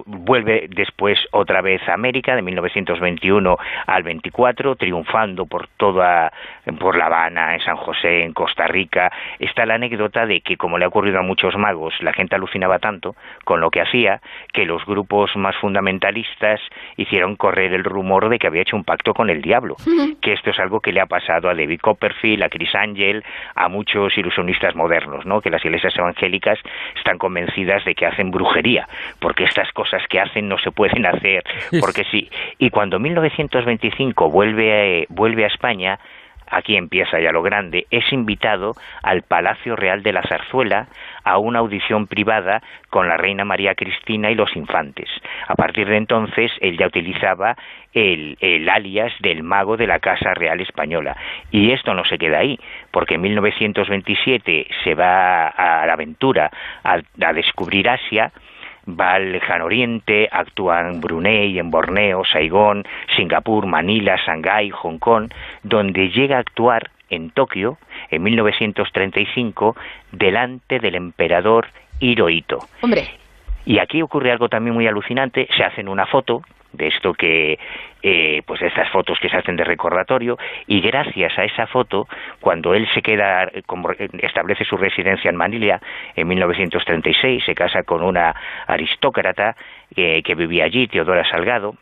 Vuelve después otra vez a América, de 1921 al 24, triunfando por La Habana, en San José, en Costa Rica. Está la anécdota de que, como le ha ocurrido a muchos magos, la gente alucinaba tanto con lo que hacía, que los grupos más fundamentalistas hicieron correr el rumor de que había hecho un pacto con el diablo, que esto es algo que le ha pasado a David Copperfield, a Chris Angel, a muchos ilusionistas modernos, ¿no? Que las iglesias evangélicas están convencidas de que hacen brujería, porque estas cosas que hacen no se pueden hacer, porque sí. Y cuando en 1925 vuelve a España, aquí empieza ya lo grande, es invitado al Palacio Real de la Zarzuela a una audición privada con la reina María Cristina y los infantes. A partir de entonces, él ya utilizaba el alias del mago de la Casa Real Española. Y esto no se queda ahí, porque en 1927 se va a la aventura a descubrir Asia, va al Lejano Oriente, actúa en Brunei, en Borneo, Saigón, Singapur, Manila, Shanghái, Hong Kong, donde llega a actuar en Tokio en 1935 delante del emperador Hirohito. ¡Hombre! Y aquí ocurre algo también muy alucinante. Se hacen una foto de esto que, pues estas fotos que se hacen de recordatorio, y gracias a esa foto, cuando él se queda, como establece su residencia en Manila en 1936, se casa con una aristócrata que vivía allí, Teodora Salgado.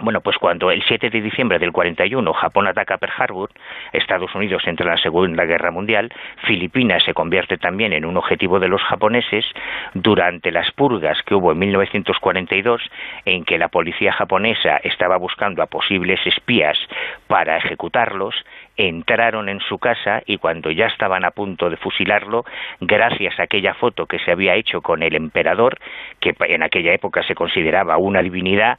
Bueno, pues cuando el 7 de diciembre del 41 Japón ataca Pearl Harbor, Estados Unidos entra en la Segunda Guerra Mundial, Filipinas se convierte también en un objetivo de los japoneses. Durante las purgas que hubo en 1942, en que la policía japonesa estaba buscando a posibles espías para ejecutarlos, entraron en su casa, y cuando ya estaban a punto de fusilarlo, gracias a aquella foto que se había hecho con el emperador, que en aquella época se consideraba una divinidad,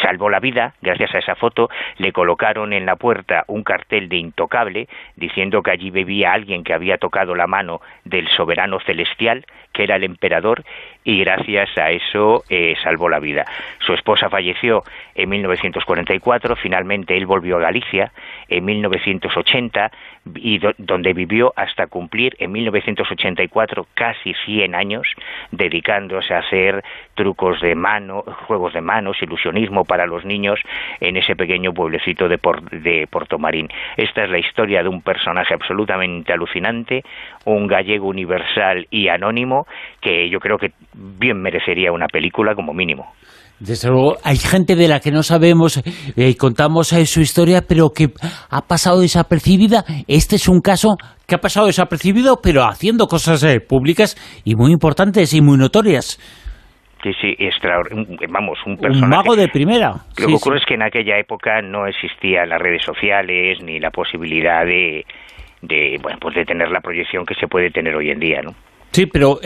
salvó la vida gracias a esa foto. Le colocaron en la puerta un cartel de intocable diciendo que allí vivía alguien que había tocado la mano del soberano celestial, que era el emperador, y gracias a eso salvó la vida. Su esposa falleció en 1944, finalmente él volvió a Galicia en 1980, y donde vivió hasta cumplir en 1984 casi 100 años, dedicándose a hacer trucos de mano, juegos de manos, ilusionismo para los niños en ese pequeño pueblecito de Portomarín. Esta es la historia de un personaje absolutamente alucinante, un gallego universal y anónimo, que yo creo que bien merecería una película como mínimo. Desde luego, hay gente de la que no sabemos, contamos su historia, pero que ha pasado desapercibida. Este es un caso que ha pasado desapercibido, pero haciendo cosas públicas y muy importantes y muy notorias. Sí, vamos, un personaje. Un mago de primera. Lo que ocurre es que en aquella época no existían las redes sociales ni la posibilidad de tener la proyección que se puede tener hoy en día, ¿no? Sí, pero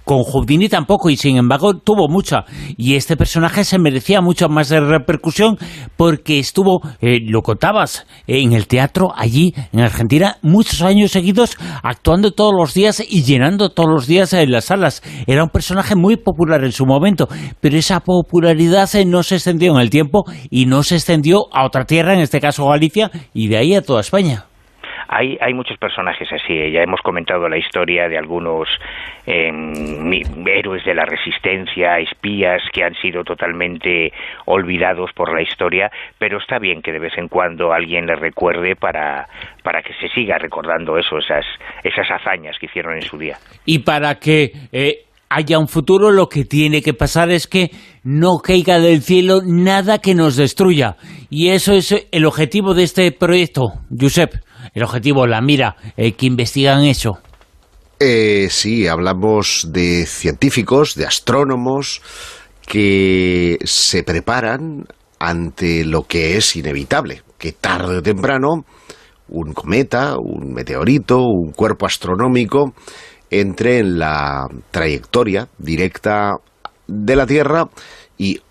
con Houdini tampoco, y sin embargo tuvo mucha. Y este personaje se merecía mucho más de repercusión porque estuvo, lo contabas, en el teatro allí en Argentina muchos años seguidos, actuando todos los días y llenando todos los días en las salas. Era un personaje muy popular en su momento, pero esa popularidad no se extendió en el tiempo y no se extendió a otra tierra, en este caso Galicia, y de ahí a toda España. Hay muchos personajes así. Ya hemos comentado la historia de algunos héroes de la resistencia, espías que han sido totalmente olvidados por la historia, pero está bien que de vez en cuando alguien les recuerde para que se siga recordando esas hazañas que hicieron en su día. Y para que haya un futuro, lo que tiene que pasar es que no caiga del cielo nada que nos destruya. Y eso es el objetivo de este proyecto, Josep. El objetivo, la mira, que investigan eso. Sí, hablamos de científicos, de astrónomos, que se preparan ante lo que es inevitable, que tarde o temprano un cometa, un meteorito, un cuerpo astronómico entre en la trayectoria directa de la Tierra y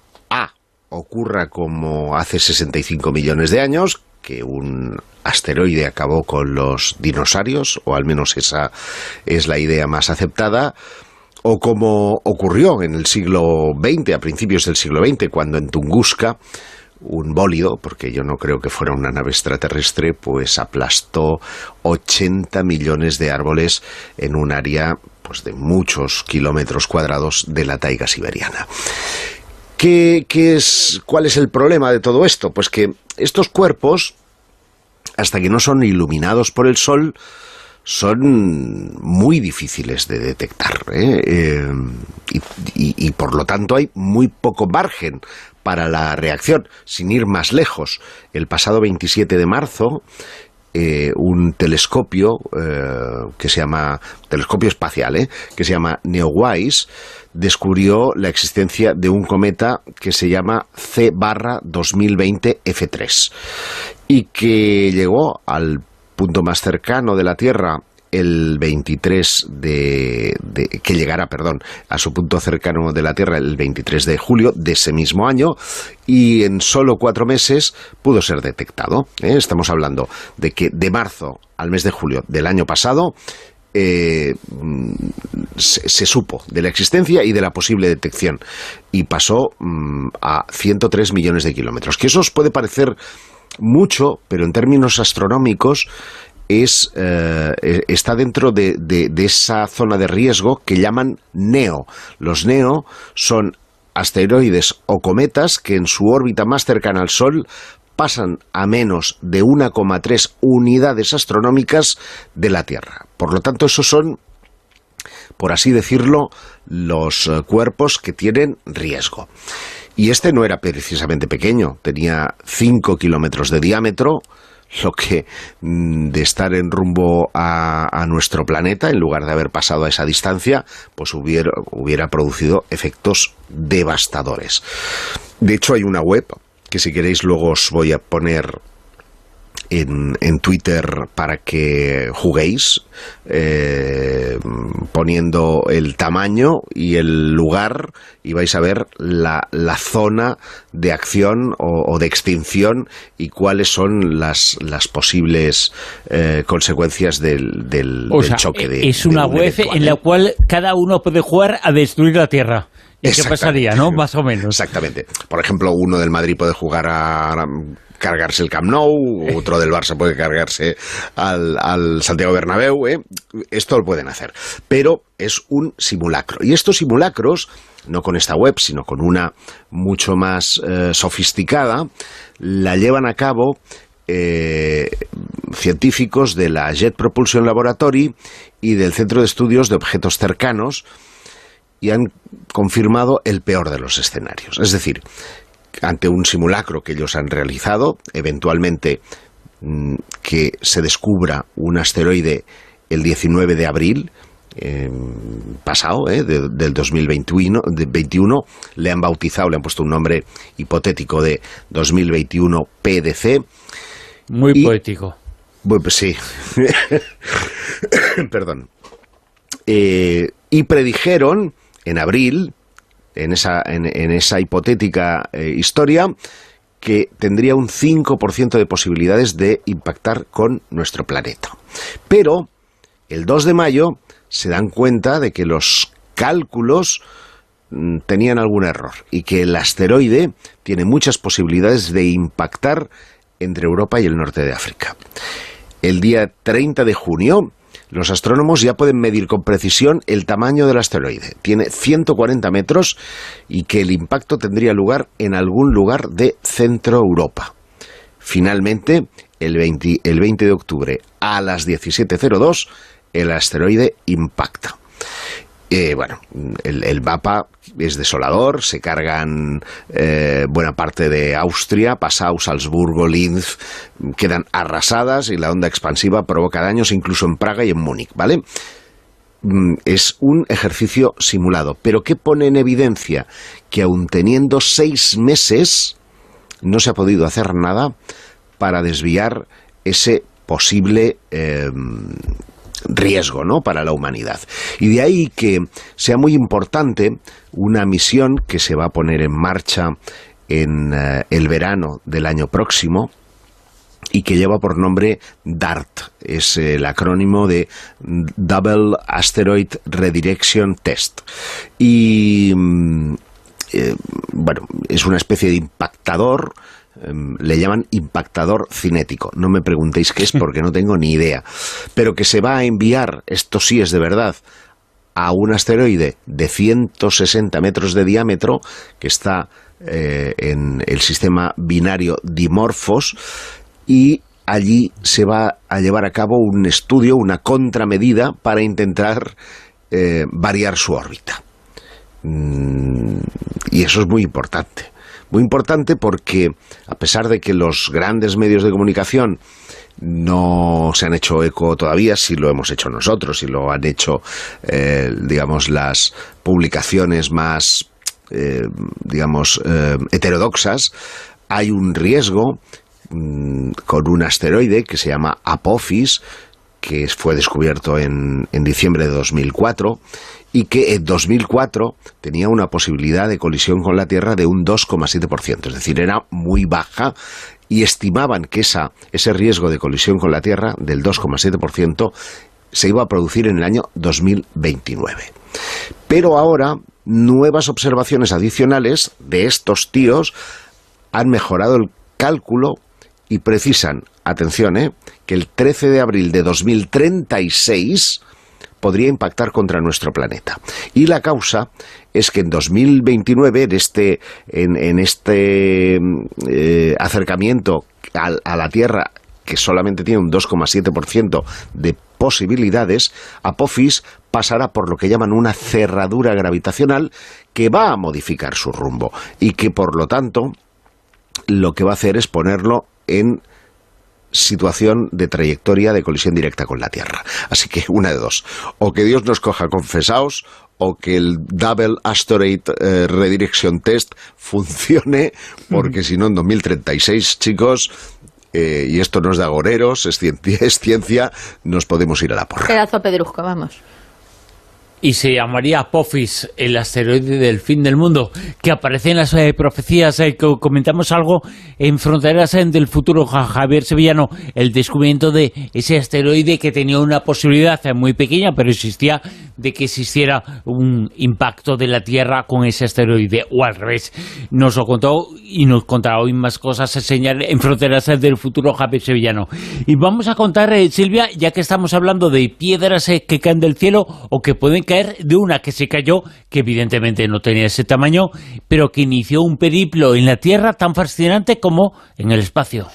ocurra como hace 65 millones de años, que un asteroide acabó con los dinosaurios, o al menos esa es la idea más aceptada, o como ocurrió en el siglo XX, a principios del siglo XX, cuando en Tunguska un bólido, porque yo no creo que fuera una nave extraterrestre, pues aplastó 80 millones de árboles en un área pues de muchos kilómetros cuadrados de la taiga siberiana. ¿Cuál es el problema de todo esto? Pues que estos cuerpos, hasta que no son iluminados por el sol, son muy difíciles de detectar, y por lo tanto hay muy poco margen para la reacción. Sin ir más lejos, el pasado 27 de marzo, un telescopio que se llama telescopio espacial, que se llama NEOWISE, descubrió la existencia de un cometa que se llama C/2020 F3 y que llegó al punto más cercano de la Tierra el 23 que llegará, a su punto cercano de la Tierra el 23 de julio de ese mismo año, y en solo 4 meses pudo ser detectado. Estamos hablando de que de marzo al mes de julio del año pasado se supo de la existencia y de la posible detección, y pasó a 103 millones de kilómetros. Que eso os puede parecer mucho, pero en términos astronómicos está dentro de esa zona de riesgo que llaman NEO. Los NEO son asteroides o cometas que en su órbita más cercana al Sol pasan a menos de 1,3 unidades astronómicas de la Tierra. Por lo tanto, esos son, por así decirlo, los cuerpos que tienen riesgo. Y este no era precisamente pequeño, tenía 5 kilómetros de diámetro, lo que de estar en rumbo a nuestro planeta, en lugar de haber pasado a esa distancia, pues hubiera producido efectos devastadores. De hecho, hay una web que, si queréis, luego os voy a poner en Twitter para que juguéis, poniendo el tamaño y el lugar, y vais a ver la zona de acción o de extinción y cuáles son las posibles consecuencias del choque. Es una web en la cual cada uno puede jugar a destruir la Tierra. ¿Y qué pasaría, no? Más o menos. Exactamente. Por ejemplo, uno del Madrid puede jugar a cargarse el Camp Nou, otro del Barça puede cargarse al Santiago Bernabéu, Esto lo pueden hacer, pero es un simulacro, y estos simulacros, no con esta web, sino con una mucho más sofisticada, la llevan a cabo científicos de la Jet Propulsion Laboratory y del Centro de Estudios de Objetos Cercanos, y han confirmado el peor de los escenarios, es decir, ante un simulacro que ellos han realizado, eventualmente que se descubra un asteroide el 19 de abril pasado, del 2021, le han bautizado, le han puesto un nombre hipotético de 2021 PDC. Muy poético. Bueno, pues sí. Perdón. Y predijeron en abril, en esa hipotética historia, que tendría un 5% de posibilidades de impactar con nuestro planeta. Pero el 2 de mayo se dan cuenta de que los cálculos tenían algún error y que el asteroide tiene muchas posibilidades de impactar entre Europa y el norte de África. El día 30 de junio, los astrónomos ya pueden medir con precisión el tamaño del asteroide. Tiene 140 metros y que el impacto tendría lugar en algún lugar de Centro Europa. Finalmente, el 20 de octubre a las 17:02, el asteroide impacta. El mapa es desolador, se cargan buena parte de Austria, Passau, Salzburgo, Linz, quedan arrasadas y la onda expansiva provoca daños incluso en Praga y en Múnich, ¿vale? Es un ejercicio simulado, pero ¿qué pone en evidencia? Que aun teniendo 6 meses no se ha podido hacer nada para desviar ese posible riesgo, ¿no?, para la humanidad. Y de ahí que sea muy importante una misión que se va a poner en marcha en el verano del año próximo y que lleva por nombre DART. Es el acrónimo de Double Asteroid Redirection Test. Y es una especie de impactador. Le llaman impactador cinético. No me preguntéis qué es porque no tengo ni idea. Pero que se va a enviar, esto sí es de verdad, a un asteroide de 160 metros de diámetro que está en el sistema binario Dimorphos, y allí se va a llevar a cabo un estudio, una contramedida para intentar variar su órbita. Y eso es muy importante. Muy importante porque, a pesar de que los grandes medios de comunicación no se han hecho eco todavía, sí lo hemos hecho nosotros, y lo han hecho, las publicaciones más, heterodoxas, hay un riesgo con un asteroide que se llama Apophis, que fue descubierto en diciembre de 2004, y que en 2004 tenía una posibilidad de colisión con la Tierra de un 2,7%, es decir, era muy baja, y estimaban que ese riesgo de colisión con la Tierra del 2,7% se iba a producir en el año 2029. Pero ahora, nuevas observaciones adicionales de estos tíos han mejorado el cálculo y precisan, atención, que el 13 de abril de 2036 podría impactar contra nuestro planeta. Y la causa es que en 2029, en este acercamiento a la Tierra, que solamente tiene un 2,7% de posibilidades, Apophis pasará por lo que llaman una cerradura gravitacional que va a modificar su rumbo y que, por lo tanto, lo que va a hacer es ponerlo en situación de trayectoria de colisión directa con la Tierra. Así que una de dos: o que Dios nos coja confesaos, o que el Double Asteroid Redirection Test funcione, porque si no, en 2036, chicos, y esto no es de agoreros, es ciencia, nos podemos ir a la porra. Pedazo pedrusco, vamos. Y se llamaría Apophis, el asteroide del fin del mundo, que aparece en las profecías, que comentamos algo en Fronteras del Futuro, Javier Sevillano, el descubrimiento de ese asteroide que tenía una posibilidad muy pequeña, pero existía, de que existiera un impacto de la Tierra con ese asteroide, o al revés. Nos lo contó y nos contará hoy más cosas en Fronteras del Futuro, Javier Sevillano. Y vamos a contar, Silvia, ya que estamos hablando de piedras que caen del cielo o que pueden caer, de una que se cayó, que evidentemente no tenía ese tamaño, pero que inició un periplo en la Tierra tan fascinante como en el espacio.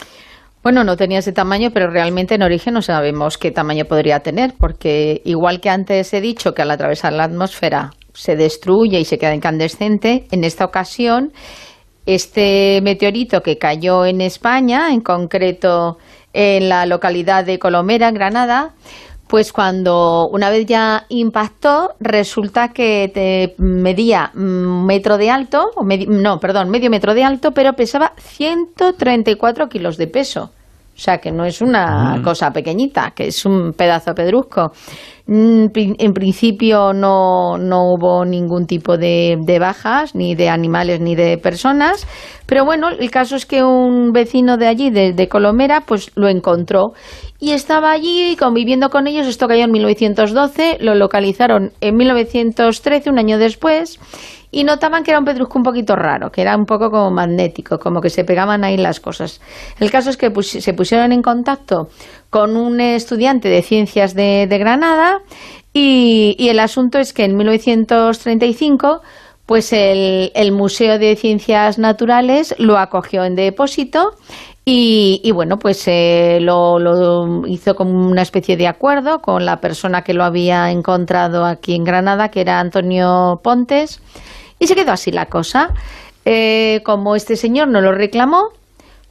Bueno, no tenía ese tamaño, pero realmente en origen no sabemos qué tamaño podría tener, porque igual que antes he dicho que al atravesar la atmósfera se destruye y se queda incandescente, en esta ocasión este meteorito que cayó en España, en concreto en la localidad de Colomera, en Granada, pues cuando una vez ya impactó, resulta que medía metro de alto, medio metro de alto, pero pesaba 134 kilos de peso. O sea, que no es una cosa pequeñita, que es un pedazo pedrusco. En principio no hubo ningún tipo de bajas, ni de animales ni de personas, pero bueno, el caso es que un vecino de allí, de Colomera, pues lo encontró y estaba allí conviviendo con ellos. Esto cayó en 1912, lo localizaron en 1913, un año después, y notaban que era un pedrusco un poquito raro, que era un poco como magnético, como que se pegaban ahí las cosas. El caso es que se pusieron en contacto con un estudiante de ciencias de Granada y el asunto es que en 1935 pues el Museo de Ciencias Naturales lo acogió en depósito y bueno, pues lo hizo como una especie de acuerdo con la persona que lo había encontrado aquí en Granada, que era Antonio Pontes, y se quedó así la cosa. Como este señor no lo reclamó,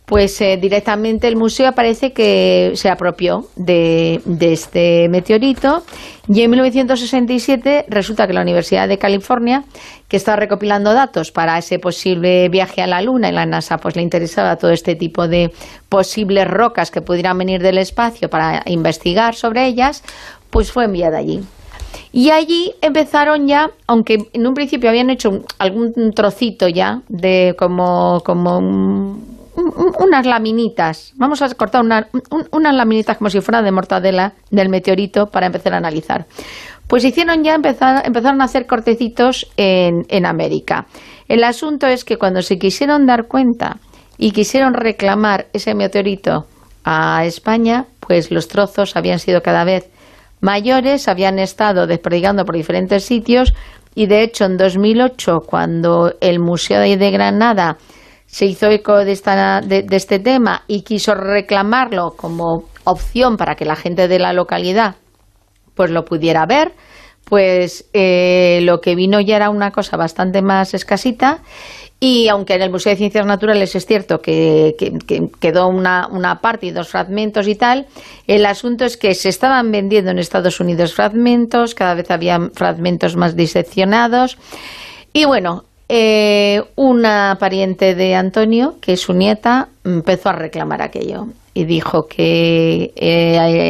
pues directamente el museo parece que se apropió de este meteorito, y en 1967 resulta que la Universidad de California, que estaba recopilando datos para ese posible viaje a la Luna, y la NASA pues le interesaba todo este tipo de posibles rocas que pudieran venir del espacio para investigar sobre ellas, pues fue enviada allí. Y allí empezaron ya, aunque en un principio habían hecho algún trocito ya de como unas laminitas, vamos a cortar unas laminitas como si fuera de mortadela del meteorito para empezar a analizar. Pues empezaron a hacer cortecitos en América. El asunto es que cuando se quisieron dar cuenta y quisieron reclamar ese meteorito a España, pues los trozos habían sido cada vez mayores, habían estado desperdigando por diferentes sitios, y de hecho en 2008, cuando el Museo de Granada se hizo eco de este tema y quiso reclamarlo como opción para que la gente de la localidad pues lo pudiera ver, pues lo que vino ya era una cosa bastante más escasita. Y aunque en el Museo de Ciencias Naturales es cierto que quedó una parte y dos fragmentos y tal, el asunto es que se estaban vendiendo en Estados Unidos fragmentos, cada vez había fragmentos más diseccionados. Y bueno, una pariente de Antonio, que es su nieta, empezó a reclamar aquello y dijo que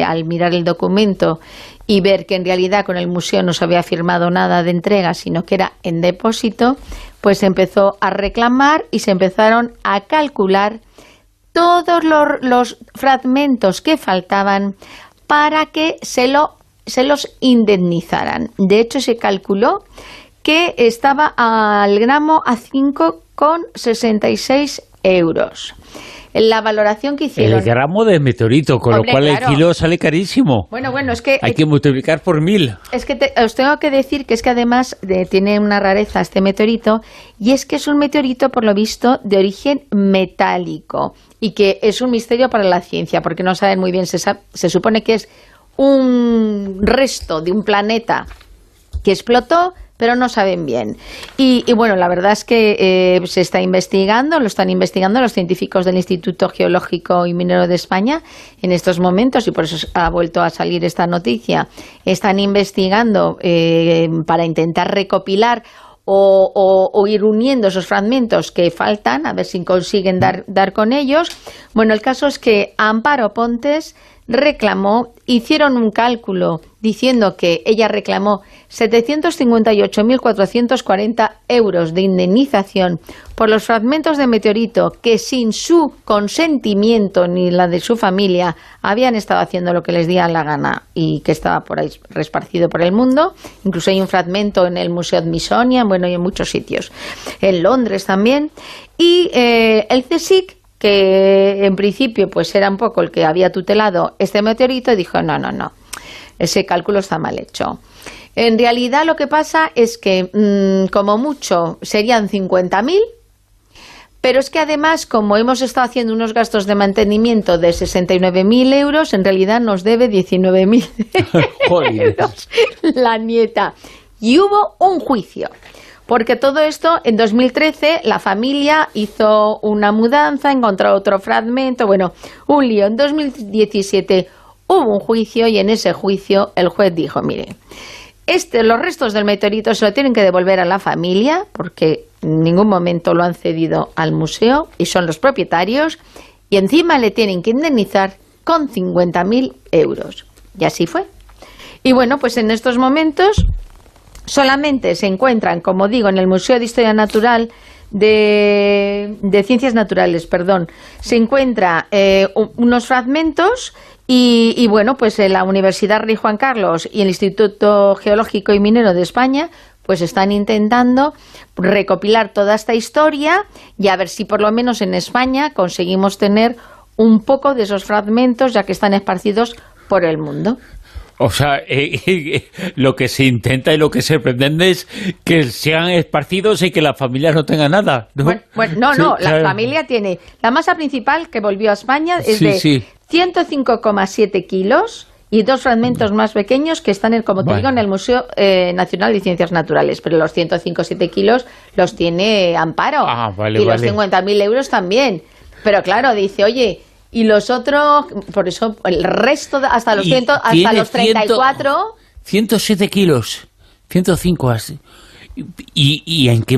al mirar el documento y ver que en realidad con el museo no se había firmado nada de entrega, sino que era en depósito, pues empezó a reclamar y se empezaron a calcular todos los fragmentos que faltaban para que se los indemnizaran. De hecho, se calculó que estaba al gramo a 5,66 euros. La valoración que hicieron... El gramo de meteorito, con lo cual claro, el kilo sale carísimo. Bueno, es que... Hay que multiplicar por 1000. Es que os tengo que decir que es que además tiene una rareza este meteorito, y es que es un meteorito, por lo visto, de origen metálico, y que es un misterio para la ciencia, porque no saben muy bien, se supone que es un resto de un planeta que explotó, pero no saben bien. Y bueno, la verdad es que se está investigando, lo están investigando los científicos del Instituto Geológico y Minero de España en estos momentos, y por eso ha vuelto a salir esta noticia. Están investigando para intentar recopilar o ir uniendo esos fragmentos que faltan, a ver si consiguen dar con ellos. Bueno, el caso es que Amparo Pontes reclamó, hicieron un cálculo diciendo que ella reclamó 758.440 euros de indemnización por los fragmentos de meteorito que sin su consentimiento ni la de su familia habían estado haciendo lo que les diera la gana y que estaba por ahí reesparcido por el mundo. Incluso hay un fragmento en el Museo Smithsonian, bueno, y en muchos sitios. En Londres también. Y el CSIC, que en principio pues era un poco el que había tutelado este meteorito, dijo no, ese cálculo está mal hecho. En realidad lo que pasa es que como mucho serían 50.000, pero es que además, como hemos estado haciendo unos gastos de mantenimiento de 69.000 euros, en realidad nos debe 19.000 euros la nieta. Y hubo un juicio. Porque todo esto, en 2013, la familia hizo una mudanza, encontró otro fragmento, bueno, un lío. En 2017 hubo un juicio y en ese juicio el juez dijo, mire, los restos del meteorito se lo tienen que devolver a la familia, porque en ningún momento lo han cedido al museo y son los propietarios, y encima le tienen que indemnizar con 50.000 euros. Y así fue. Y bueno, pues en estos momentos solamente se encuentran, como digo, en el Museo de Historia Natural de Ciencias Naturales, se encuentra unos fragmentos y bueno, pues en la Universidad Rey Juan Carlos y el Instituto Geológico y Minero de España pues están intentando recopilar toda esta historia y a ver si por lo menos en España conseguimos tener un poco de esos fragmentos, ya que están esparcidos por el mundo. O sea, lo que se intenta y lo que se pretende es que sean esparcidos y que la familia no tenga nada, ¿no? Bueno, sí, la familia tiene... La masa principal que volvió a España es de 105,7 kilos y dos fragmentos más pequeños que están, como te digo, en el Museo Nacional de Ciencias Naturales. Pero los 105,7 kilos los tiene Amparo. Y los 50.000 euros también. Pero claro, dice, oye... Y los otros, por eso, el resto, hasta los 34... 107 kilos, 105 así. ¿Y en qué,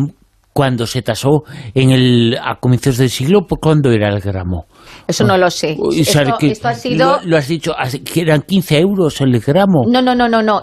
cuando se tasó a comienzos del siglo, cuándo era el gramo? Eso no lo sé. Esto ha sido... Lo has dicho, que eran 15 euros el gramo. No.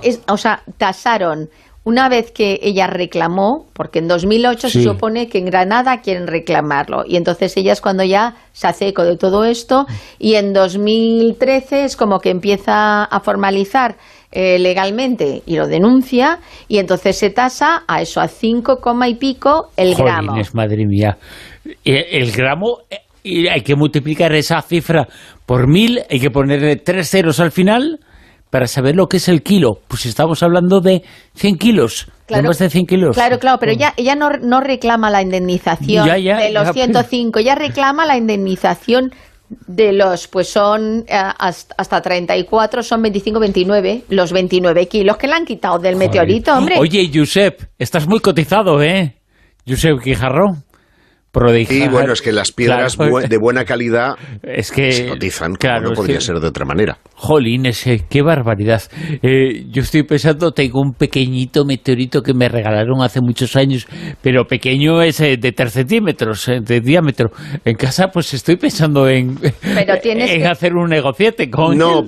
Tasaron... Una vez que ella reclamó, porque en 2008 se supone que en Granada quieren reclamarlo, y entonces ella es cuando ya se hace eco de todo esto, y en 2013 es como que empieza a formalizar legalmente y lo denuncia, y entonces se tasa a eso, a 5, y pico el gramo. Jolines, madre mía. El gramo, hay que multiplicar esa cifra por 1.000, hay que ponerle 3 ceros al final... para saber lo que es el kilo. Pues estamos hablando de 100 kilos, de más de 100 kilos. Claro, pero ella no reclama la indemnización de los 105, ella reclama la indemnización de los, pues son hasta 34, son 25, 29, los 29 kilos que le han quitado del meteorito, hombre. Oye, Josep, estás muy cotizado, ¿eh? Josep Guijarro. Y bueno, es que las piedras de buena calidad se cotizan, claro, no podría ser de otra manera. Jolín, qué barbaridad. Yo estoy pensando, tengo un pequeñito meteorito que me regalaron hace muchos años, pero pequeño es de 3 centímetros de diámetro. En casa pues estoy pensando en hacer un negociete con... No,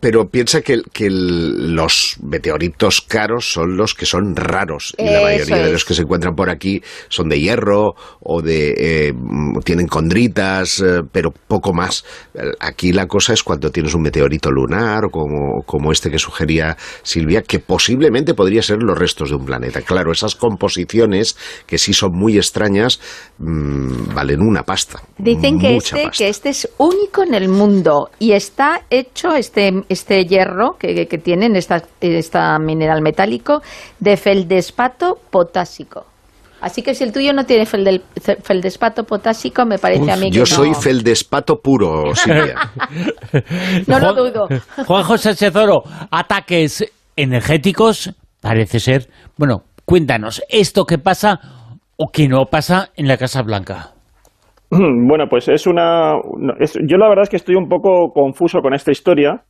pero piensa que los meteoritos caros son los que son raros. Y la mayoría de los que se encuentran por aquí son de hierro o tienen condritas, pero poco más. Aquí la cosa es cuando tienes un meteorito lunar, como este que sugería Silvia, que posiblemente podría ser los restos de un planeta. Claro, esas composiciones, que sí son muy extrañas, valen una pasta. Dicen que este es único en el mundo y está hecho, este hierro que tienen, esta mineral metálico, de feldespato potásico. Así que si el tuyo no tiene feldespato potásico, me parece a mí que yo soy feldespato puro, Silvia. No lo dudo. Juanjo Sánchez Oro, ataques energéticos, parece ser. Bueno, cuéntanos, ¿esto qué pasa o qué no pasa en la Casa Blanca? Bueno, pues yo la verdad es que estoy un poco confuso con esta historia,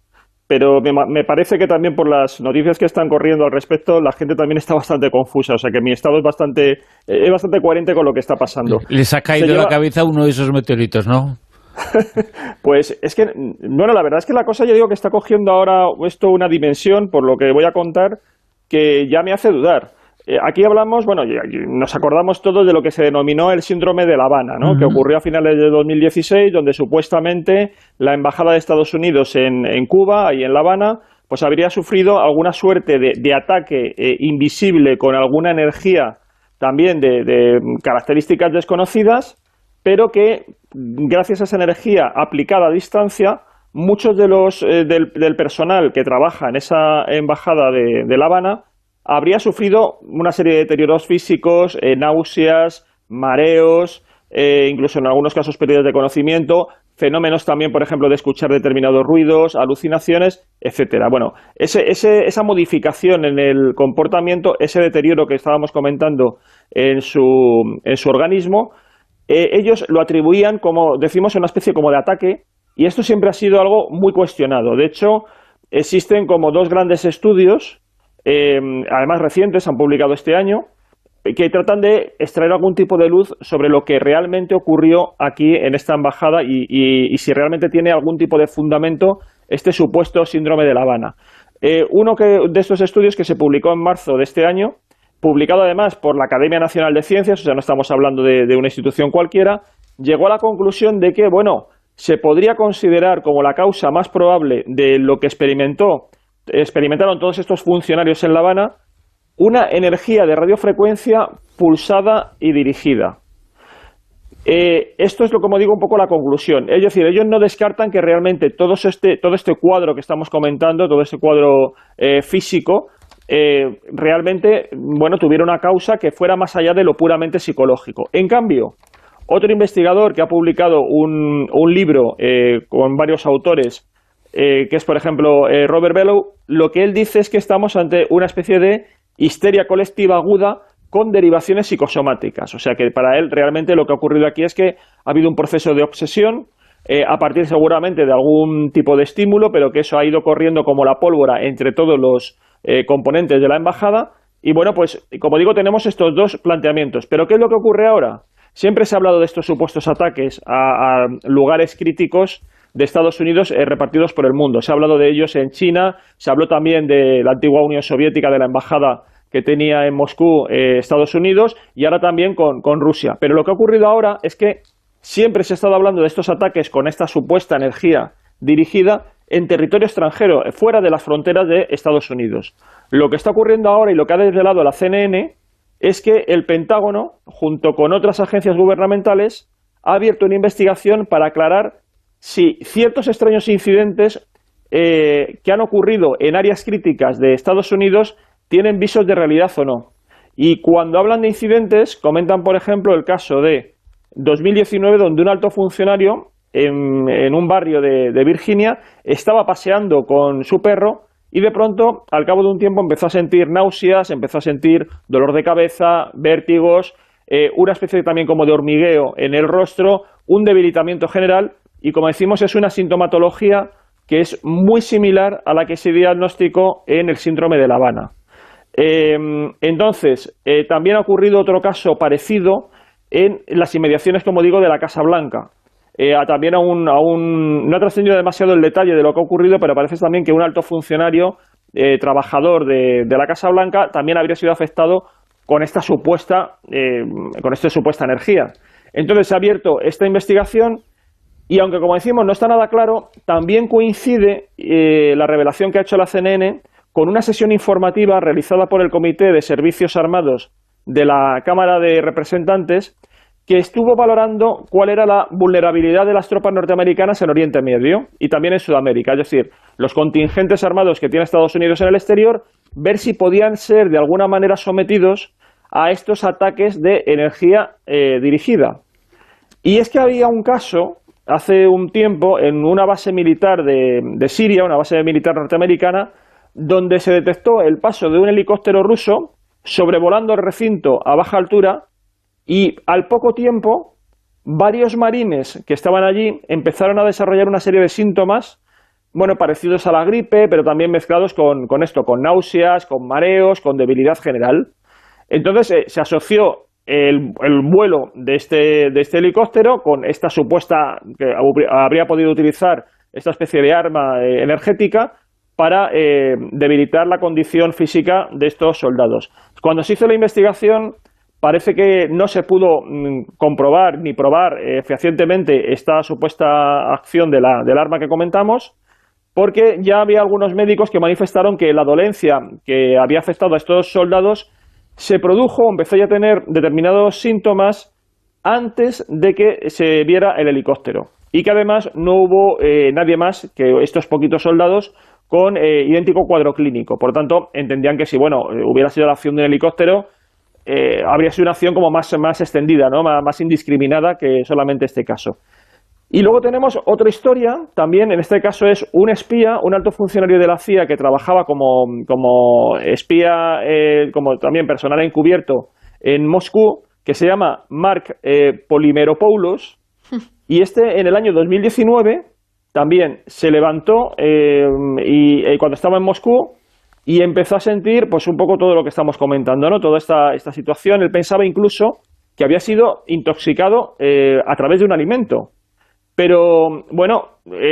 pero me parece que también por las noticias que están corriendo al respecto, la gente también está bastante confusa. O sea que mi estado es bastante coherente con lo que está pasando. Les ha caído a la cabeza uno de esos meteoritos, ¿no? Pues es que, bueno, la verdad es que la cosa, yo digo que está cogiendo ahora esto una dimensión, por lo que voy a contar, que ya me hace dudar. Aquí hablamos, bueno, nos acordamos todos de lo que se denominó el síndrome de La Habana, ¿no? Que ocurrió a finales de 2016, donde supuestamente la Embajada de Estados Unidos en Cuba, ahí en La Habana, pues habría sufrido alguna suerte de ataque invisible con alguna energía también de características desconocidas, pero que gracias a esa energía aplicada a distancia, muchos de los del personal que trabaja en esa embajada de La Habana habría sufrido una serie de deterioros físicos, náuseas, mareos, incluso en algunos casos pérdidas de conocimiento, fenómenos también, por ejemplo, de escuchar determinados ruidos, alucinaciones, etcétera. Bueno, esa modificación en el comportamiento, ese deterioro que estábamos comentando en su organismo, ellos lo atribuían, como decimos, a una especie como de ataque, y esto siempre ha sido algo muy cuestionado. De hecho, existen como dos grandes estudios, además recientes, han publicado este año, que tratan de extraer algún tipo de luz sobre lo que realmente ocurrió aquí en esta embajada y si realmente tiene algún tipo de fundamento este supuesto síndrome de La Habana. Uno de estos estudios que se publicó en marzo de este año, publicado además por la Academia Nacional de Ciencias, o sea, no estamos hablando de una institución cualquiera, llegó a la conclusión de que, bueno, se podría considerar como la causa más probable de lo que experimentaron todos estos funcionarios en La Habana, una energía de radiofrecuencia pulsada y dirigida. Esto es, como digo, un poco la conclusión. Es decir, ellos no descartan que realmente todo este cuadro que estamos comentando, todo este cuadro físico, realmente, bueno, tuviera una causa que fuera más allá de lo puramente psicológico. En cambio, otro investigador que ha publicado un libro con varios autores, que es, por ejemplo, Robert Bellow, lo que él dice es que estamos ante una especie de histeria colectiva aguda con derivaciones psicosomáticas. O sea que para él realmente lo que ha ocurrido aquí es que ha habido un proceso de obsesión a partir seguramente de algún tipo de estímulo, pero que eso ha ido corriendo como la pólvora entre todos los componentes de la embajada. Y bueno, pues como digo, tenemos estos dos planteamientos. ¿Pero qué es lo que ocurre ahora? Siempre se ha hablado de estos supuestos ataques a lugares críticos de Estados Unidos repartidos por el mundo. Se ha hablado de ellos en China, se habló también de la antigua Unión Soviética, de la embajada que tenía en Moscú Estados Unidos, y ahora también con Rusia. Pero lo que ha ocurrido ahora es que siempre se ha estado hablando de estos ataques con esta supuesta energía dirigida en territorio extranjero, fuera de las fronteras de Estados Unidos. Lo que está ocurriendo ahora y lo que ha desvelado la CNN es que el Pentágono, junto con otras agencias gubernamentales, ha abierto una investigación para aclarar si ciertos extraños incidentes que han ocurrido en áreas críticas de Estados Unidos tienen visos de realidad o no. Y cuando hablan de incidentes, comentan, por ejemplo, el caso de 2019, donde un alto funcionario en un barrio de Virginia estaba paseando con su perro y de pronto, al cabo de un tiempo, empezó a sentir náuseas, empezó a sentir dolor de cabeza, vértigos, una especie también como de hormigueo en el rostro, un debilitamiento general, y como decimos, es una sintomatología que es muy similar a la que se diagnosticó en el síndrome de La Habana. Entonces, también ha ocurrido otro caso parecido en las inmediaciones, como digo, de la Casa Blanca. También no ha trascendido demasiado el detalle de lo que ha ocurrido, pero parece también que un alto funcionario, trabajador de la Casa Blanca, también habría sido afectado con esta supuesta energía. Entonces se ha abierto esta investigación y, aunque como decimos no está nada claro, también coincide la revelación que ha hecho la CNN con una sesión informativa realizada por el Comité de Servicios Armados de la Cámara de Representantes, que estuvo valorando cuál era la vulnerabilidad de las tropas norteamericanas en Oriente Medio y también en Sudamérica, es decir, los contingentes armados que tiene Estados Unidos en el exterior, ver si podían ser de alguna manera sometidos a estos ataques de energía dirigida. Y es que había un caso hace un tiempo en una base militar de Siria, una base militar norteamericana, donde se detectó el paso de un helicóptero ruso sobrevolando el recinto a baja altura. Y al poco tiempo, varios marines que estaban allí empezaron a desarrollar una serie de síntomas bueno, parecidos a la gripe, pero también mezclados con náuseas, con mareos, con debilidad general. Entonces se asoció el vuelo de este helicóptero con esta supuesta, que habría podido utilizar esta especie de arma energética para debilitar la condición física de estos soldados. Cuando se hizo la investigación, parece que no se pudo comprobar ni probar fehacientemente esta supuesta acción del arma que comentamos, porque ya había algunos médicos que manifestaron que la dolencia que había afectado a estos soldados se produjo, empezó ya a tener determinados síntomas antes de que se viera el helicóptero, y que además no hubo nadie más que estos poquitos soldados con idéntico cuadro clínico. Por lo tanto, entendían que si hubiera sido la acción de un helicóptero, habría sido una acción como más extendida, ¿no? Más indiscriminada que solamente este caso. Y luego tenemos otra historia, también en este caso es un espía, un alto funcionario de la CIA que trabajaba como espía, como también personal encubierto en Moscú, que se llama Mark Polimeropoulos, y en el año 2019 también se levantó y cuando estaba en Moscú y empezó a sentir pues un poco todo lo que estamos comentando, ¿no? Toda esta situación. Él pensaba incluso que había sido intoxicado a través de un alimento. Pero, bueno,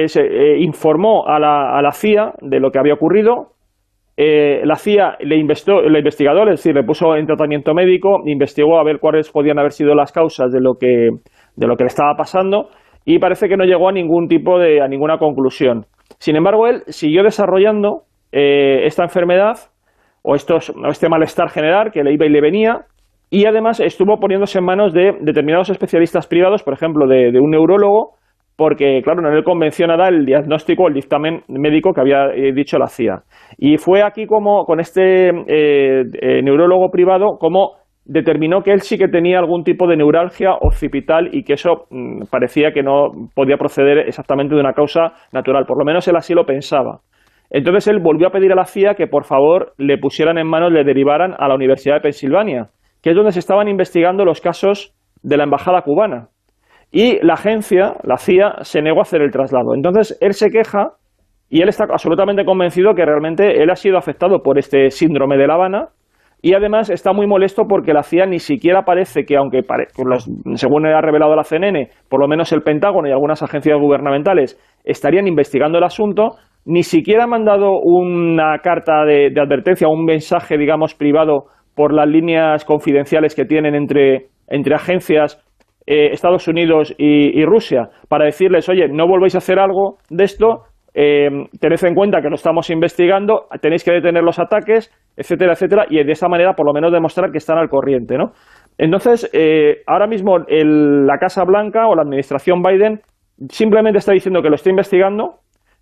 se informó a la CIA de lo que había ocurrido. La CIA le investigó, es decir, le puso en tratamiento médico, investigó a ver cuáles podían haber sido las causas de lo que le estaba pasando, y parece que no llegó a ninguna conclusión. Sin embargo, él siguió desarrollando esta enfermedad o este malestar general que le iba y le venía, y además estuvo poniéndose en manos de determinados especialistas privados, por ejemplo, de un neurólogo, porque, claro, no le convenció nada el diagnóstico, el dictamen médico que había dicho la CIA. Y fue aquí como, con este neurólogo privado, como determinó que él sí que tenía algún tipo de neuralgia occipital y que eso parecía que no podía proceder exactamente de una causa natural. Por lo menos él así lo pensaba. Entonces él volvió a pedir a la CIA que por favor le pusieran en manos, le derivaran a la Universidad de Pensilvania, que es donde se estaban investigando los casos de la embajada cubana. Y la agencia, la CIA, se negó a hacer el traslado. Entonces él se queja y él está absolutamente convencido que realmente él ha sido afectado por este síndrome de La Habana, y además está muy molesto porque la CIA ni siquiera parece que, aunque según ha revelado la CNN, por lo menos el Pentágono y algunas agencias gubernamentales estarían investigando el asunto, ni siquiera ha mandado una carta de advertencia, un mensaje, digamos, privado por las líneas confidenciales que tienen entre agencias Estados Unidos y Rusia, para decirles, oye, no volvéis a hacer algo de esto, tened en cuenta que lo estamos investigando, tenéis que detener los ataques, etcétera, etcétera, y de esa manera por lo menos demostrar que están al corriente, ¿no? Entonces, ahora mismo la Casa Blanca o la administración Biden simplemente está diciendo que lo está investigando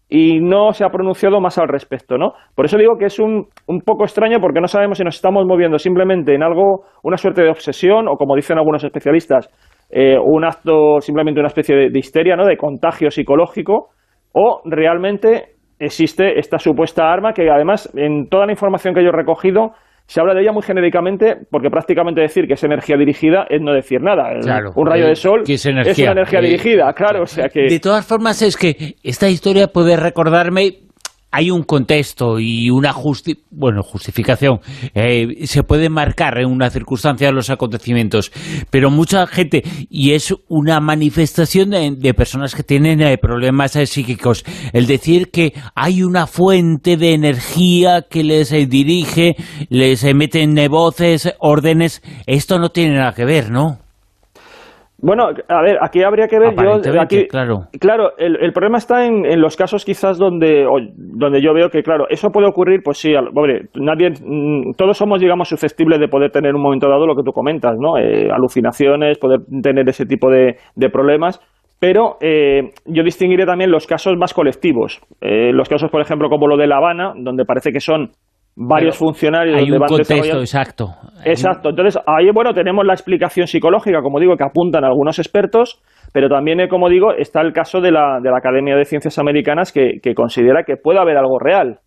y no se ha pronunciado más al respecto, ¿no? Por eso digo que es un poco extraño, porque no sabemos si nos estamos moviendo simplemente en algo, una suerte de obsesión, o como dicen algunos especialistas, un acto, simplemente una especie de histeria, ¿no? De contagio psicológico, o realmente existe esta supuesta arma que además en toda la información que yo he recogido se habla de ella muy genéricamente, porque prácticamente decir que es energía dirigida es no decir nada. Claro, un rayo de sol es una energía dirigida, claro. O sea que... De todas formas, es que esta historia puede recordarme... Hay un contexto y una justificación. Se puede marcar en una circunstancia de los acontecimientos, pero mucha gente, y es una manifestación de personas que tienen problemas psíquicos, el decir que hay una fuente de energía que les dirige, les emiten voces, órdenes, esto no tiene nada que ver, ¿no? Bueno, a ver, aquí habría que ver, claro, el problema está en los casos quizás donde yo veo que, claro, eso puede ocurrir, pues sí, hombre, todos somos, digamos, susceptibles de poder tener en un momento dado lo que tú comentas, ¿no? Alucinaciones, poder tener ese tipo de problemas, pero yo distinguiré también los casos más colectivos, los casos, por ejemplo, como lo de La Habana, donde parece que son varios funcionarios. Hay un contexto, exacto. Exacto. Entonces, ahí, bueno, tenemos la explicación psicológica, como digo, que apuntan algunos expertos, pero también, como digo, está el caso de la Academia de Ciencias Americanas que considera que puede haber algo real.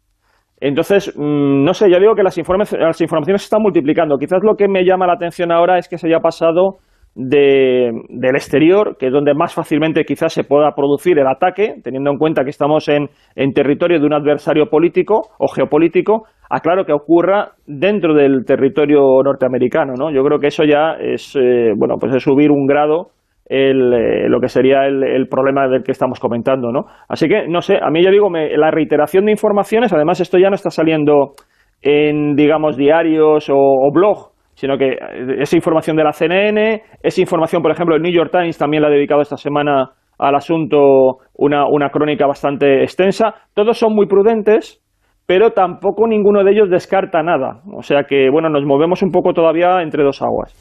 Entonces, no sé, yo digo que las informaciones se están multiplicando. Quizás lo que me llama la atención ahora es que se haya pasado del exterior, que es donde más fácilmente quizás se pueda producir el ataque, teniendo en cuenta que estamos en territorio de un adversario político o geopolítico, a claro que ocurra dentro del territorio norteamericano, ¿no? Yo creo que eso ya es, bueno, pues es subir un grado lo que sería el problema del que estamos comentando, ¿no? Así que, no sé, a mí ya digo, la reiteración de informaciones, además esto ya no está saliendo en, digamos, diarios o blog, sino que es información de la CNN, es información, por ejemplo, el New York Times también le ha dedicado esta semana al asunto una crónica bastante extensa. Todos son muy prudentes, pero tampoco ninguno de ellos descarta nada. O sea que, bueno, nos movemos un poco todavía entre dos aguas.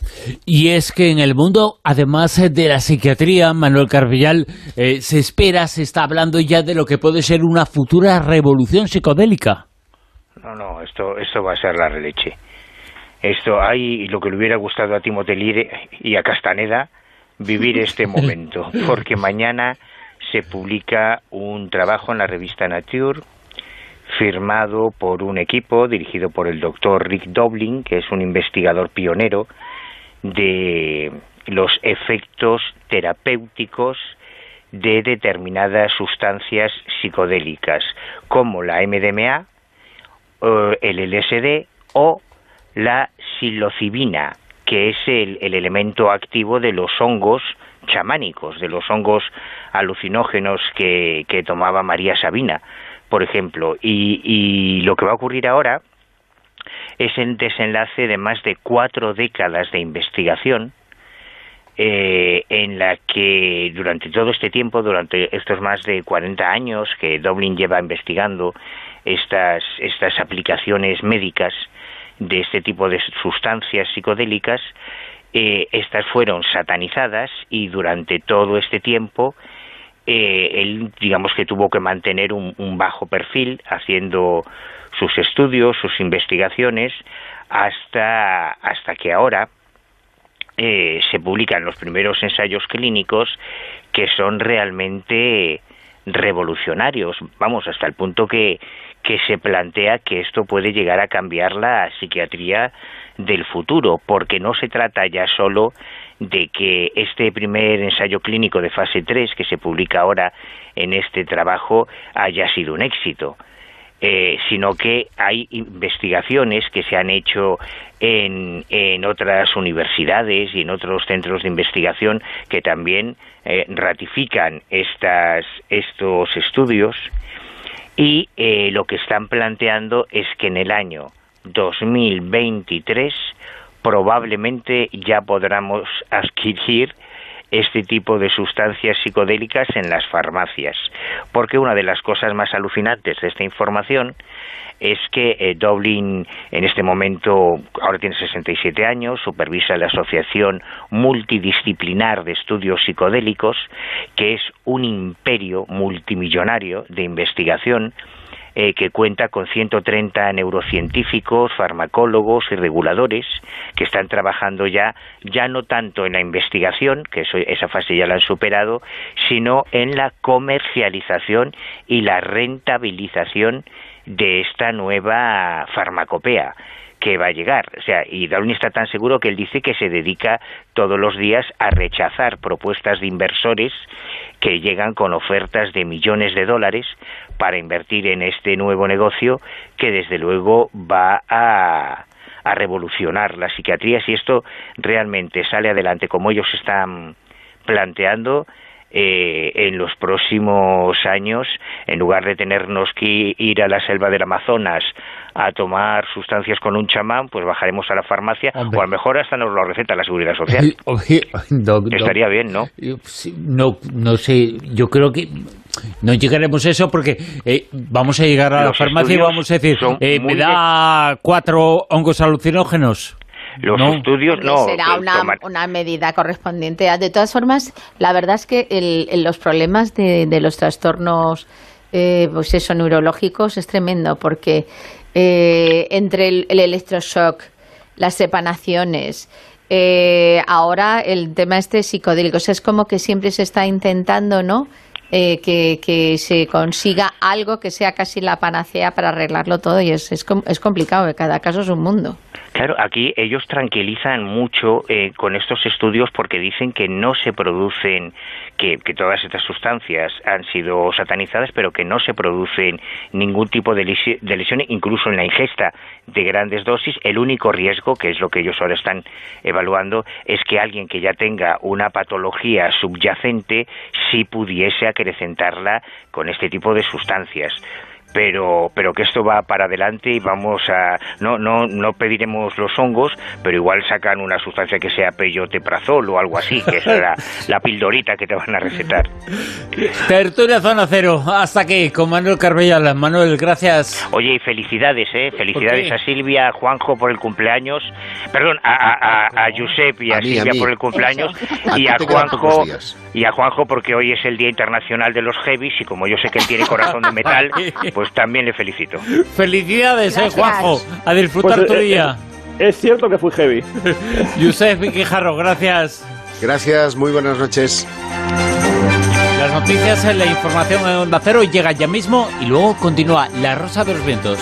Y es que en el mundo, además de la psiquiatría, Manuel Carvellal, se está hablando ya de lo que puede ser una futura revolución psicodélica. No, esto va a ser la releche. Esto hay lo que le hubiera gustado a Timothy Leary y a Castaneda, vivir este momento, porque mañana se publica un trabajo en la revista Nature, firmado por un equipo dirigido por el doctor Rick Doblin, que es un investigador pionero de los efectos terapéuticos de determinadas sustancias psicodélicas, como la MDMA, el LSD o la psilocibina, que es el elemento activo de los hongos chamánicos, de los hongos alucinógenos que tomaba María Sabina, por ejemplo. Y lo que va a ocurrir ahora es el desenlace de más de 4 décadas de investigación, en la que durante todo este tiempo, durante estos más de 40 años que Doblin lleva investigando estas aplicaciones médicas de este tipo de sustancias psicodélicas, estas fueron satanizadas, y durante todo este tiempo él, digamos que tuvo que mantener un bajo perfil haciendo sus estudios, sus investigaciones, hasta que ahora se publican los primeros ensayos clínicos, que son realmente revolucionarios, vamos, hasta el punto que se plantea que esto puede llegar a cambiar la psiquiatría del futuro, porque no se trata ya solo de que este primer ensayo clínico de fase 3 que se publica ahora en este trabajo haya sido un éxito, sino que hay investigaciones que se han hecho en otras universidades y en otros centros de investigación que también ratifican estos estudios, y lo que están planteando es que en el año 2023 probablemente ya podamos adquirir este tipo de sustancias psicodélicas en las farmacias, porque una de las cosas más alucinantes de esta información es que Doblin en este momento, ahora tiene 67 años, supervisa la Asociación Multidisciplinar de Estudios Psicodélicos, que es un imperio multimillonario de investigación, que cuenta con 130 neurocientíficos, farmacólogos y reguladores que están trabajando ya no tanto en la investigación, que esa fase ya la han superado, sino en la comercialización y la rentabilización de esta nueva farmacopea que va a llegar. O sea, y Doblin está tan seguro que él dice que se dedica todos los días a rechazar propuestas de inversores que llegan con ofertas de millones de dólares para invertir en este nuevo negocio, que desde luego va a revolucionar la psiquiatría. Si esto realmente sale adelante como ellos están planteando, en los próximos años, en lugar de tenernos que ir a la selva del Amazonas a tomar sustancias con un chamán, pues bajaremos a la farmacia. Hombre, o a lo mejor hasta nos lo receta la Seguridad Social. Estaría bien, ¿no? No sé, yo creo que no llegaremos a eso, porque vamos a llegar a la farmacia y vamos a decir, me da 4 hongos alucinógenos. Los estudios no. Será una medida correspondiente. De todas formas, la verdad es que los problemas de los trastornos pues eso, neurológicos es tremendo, porque entre el electroshock, las sepanaciones, ahora el tema psicodélico, o sea, es como que siempre se está intentando, ¿no?, que se consiga algo que sea casi la panacea para arreglarlo todo, y es complicado, cada caso es un mundo. Claro, aquí ellos tranquilizan mucho con estos estudios porque dicen que no se producen, que todas estas sustancias han sido satanizadas, pero que no se producen ningún tipo de lesión, incluso en la ingesta de grandes dosis. El único riesgo, que es lo que ellos ahora están evaluando, es que alguien que ya tenga una patología subyacente sí pudiese acrecentarla con este tipo de sustancias. Pero que esto va para adelante y vamos a... No pediremos los hongos, pero igual sacan una sustancia que sea peyoteprazol o algo así, que es la pildorita que te van a recetar. Tertulia Zona Cero, hasta aquí, con Manuel Carbellal. Manuel, gracias. Oye, y felicidades, felicidades a Silvia, a Juanjo por el cumpleaños, perdón, a Josep y a Silvia por el cumpleaños, y a Juanjo porque hoy es el Día Internacional de los Heavies, y como yo sé que él tiene corazón de metal, pues también le felicito. Felicidades, Juanjo, a disfrutar pues, tu día. Es cierto que fui heavy. Josep Quijarro, gracias. Gracias, muy buenas noches. Las noticias, la información en Onda Cero llega ya mismo y luego continúa La Rosa de los Vientos.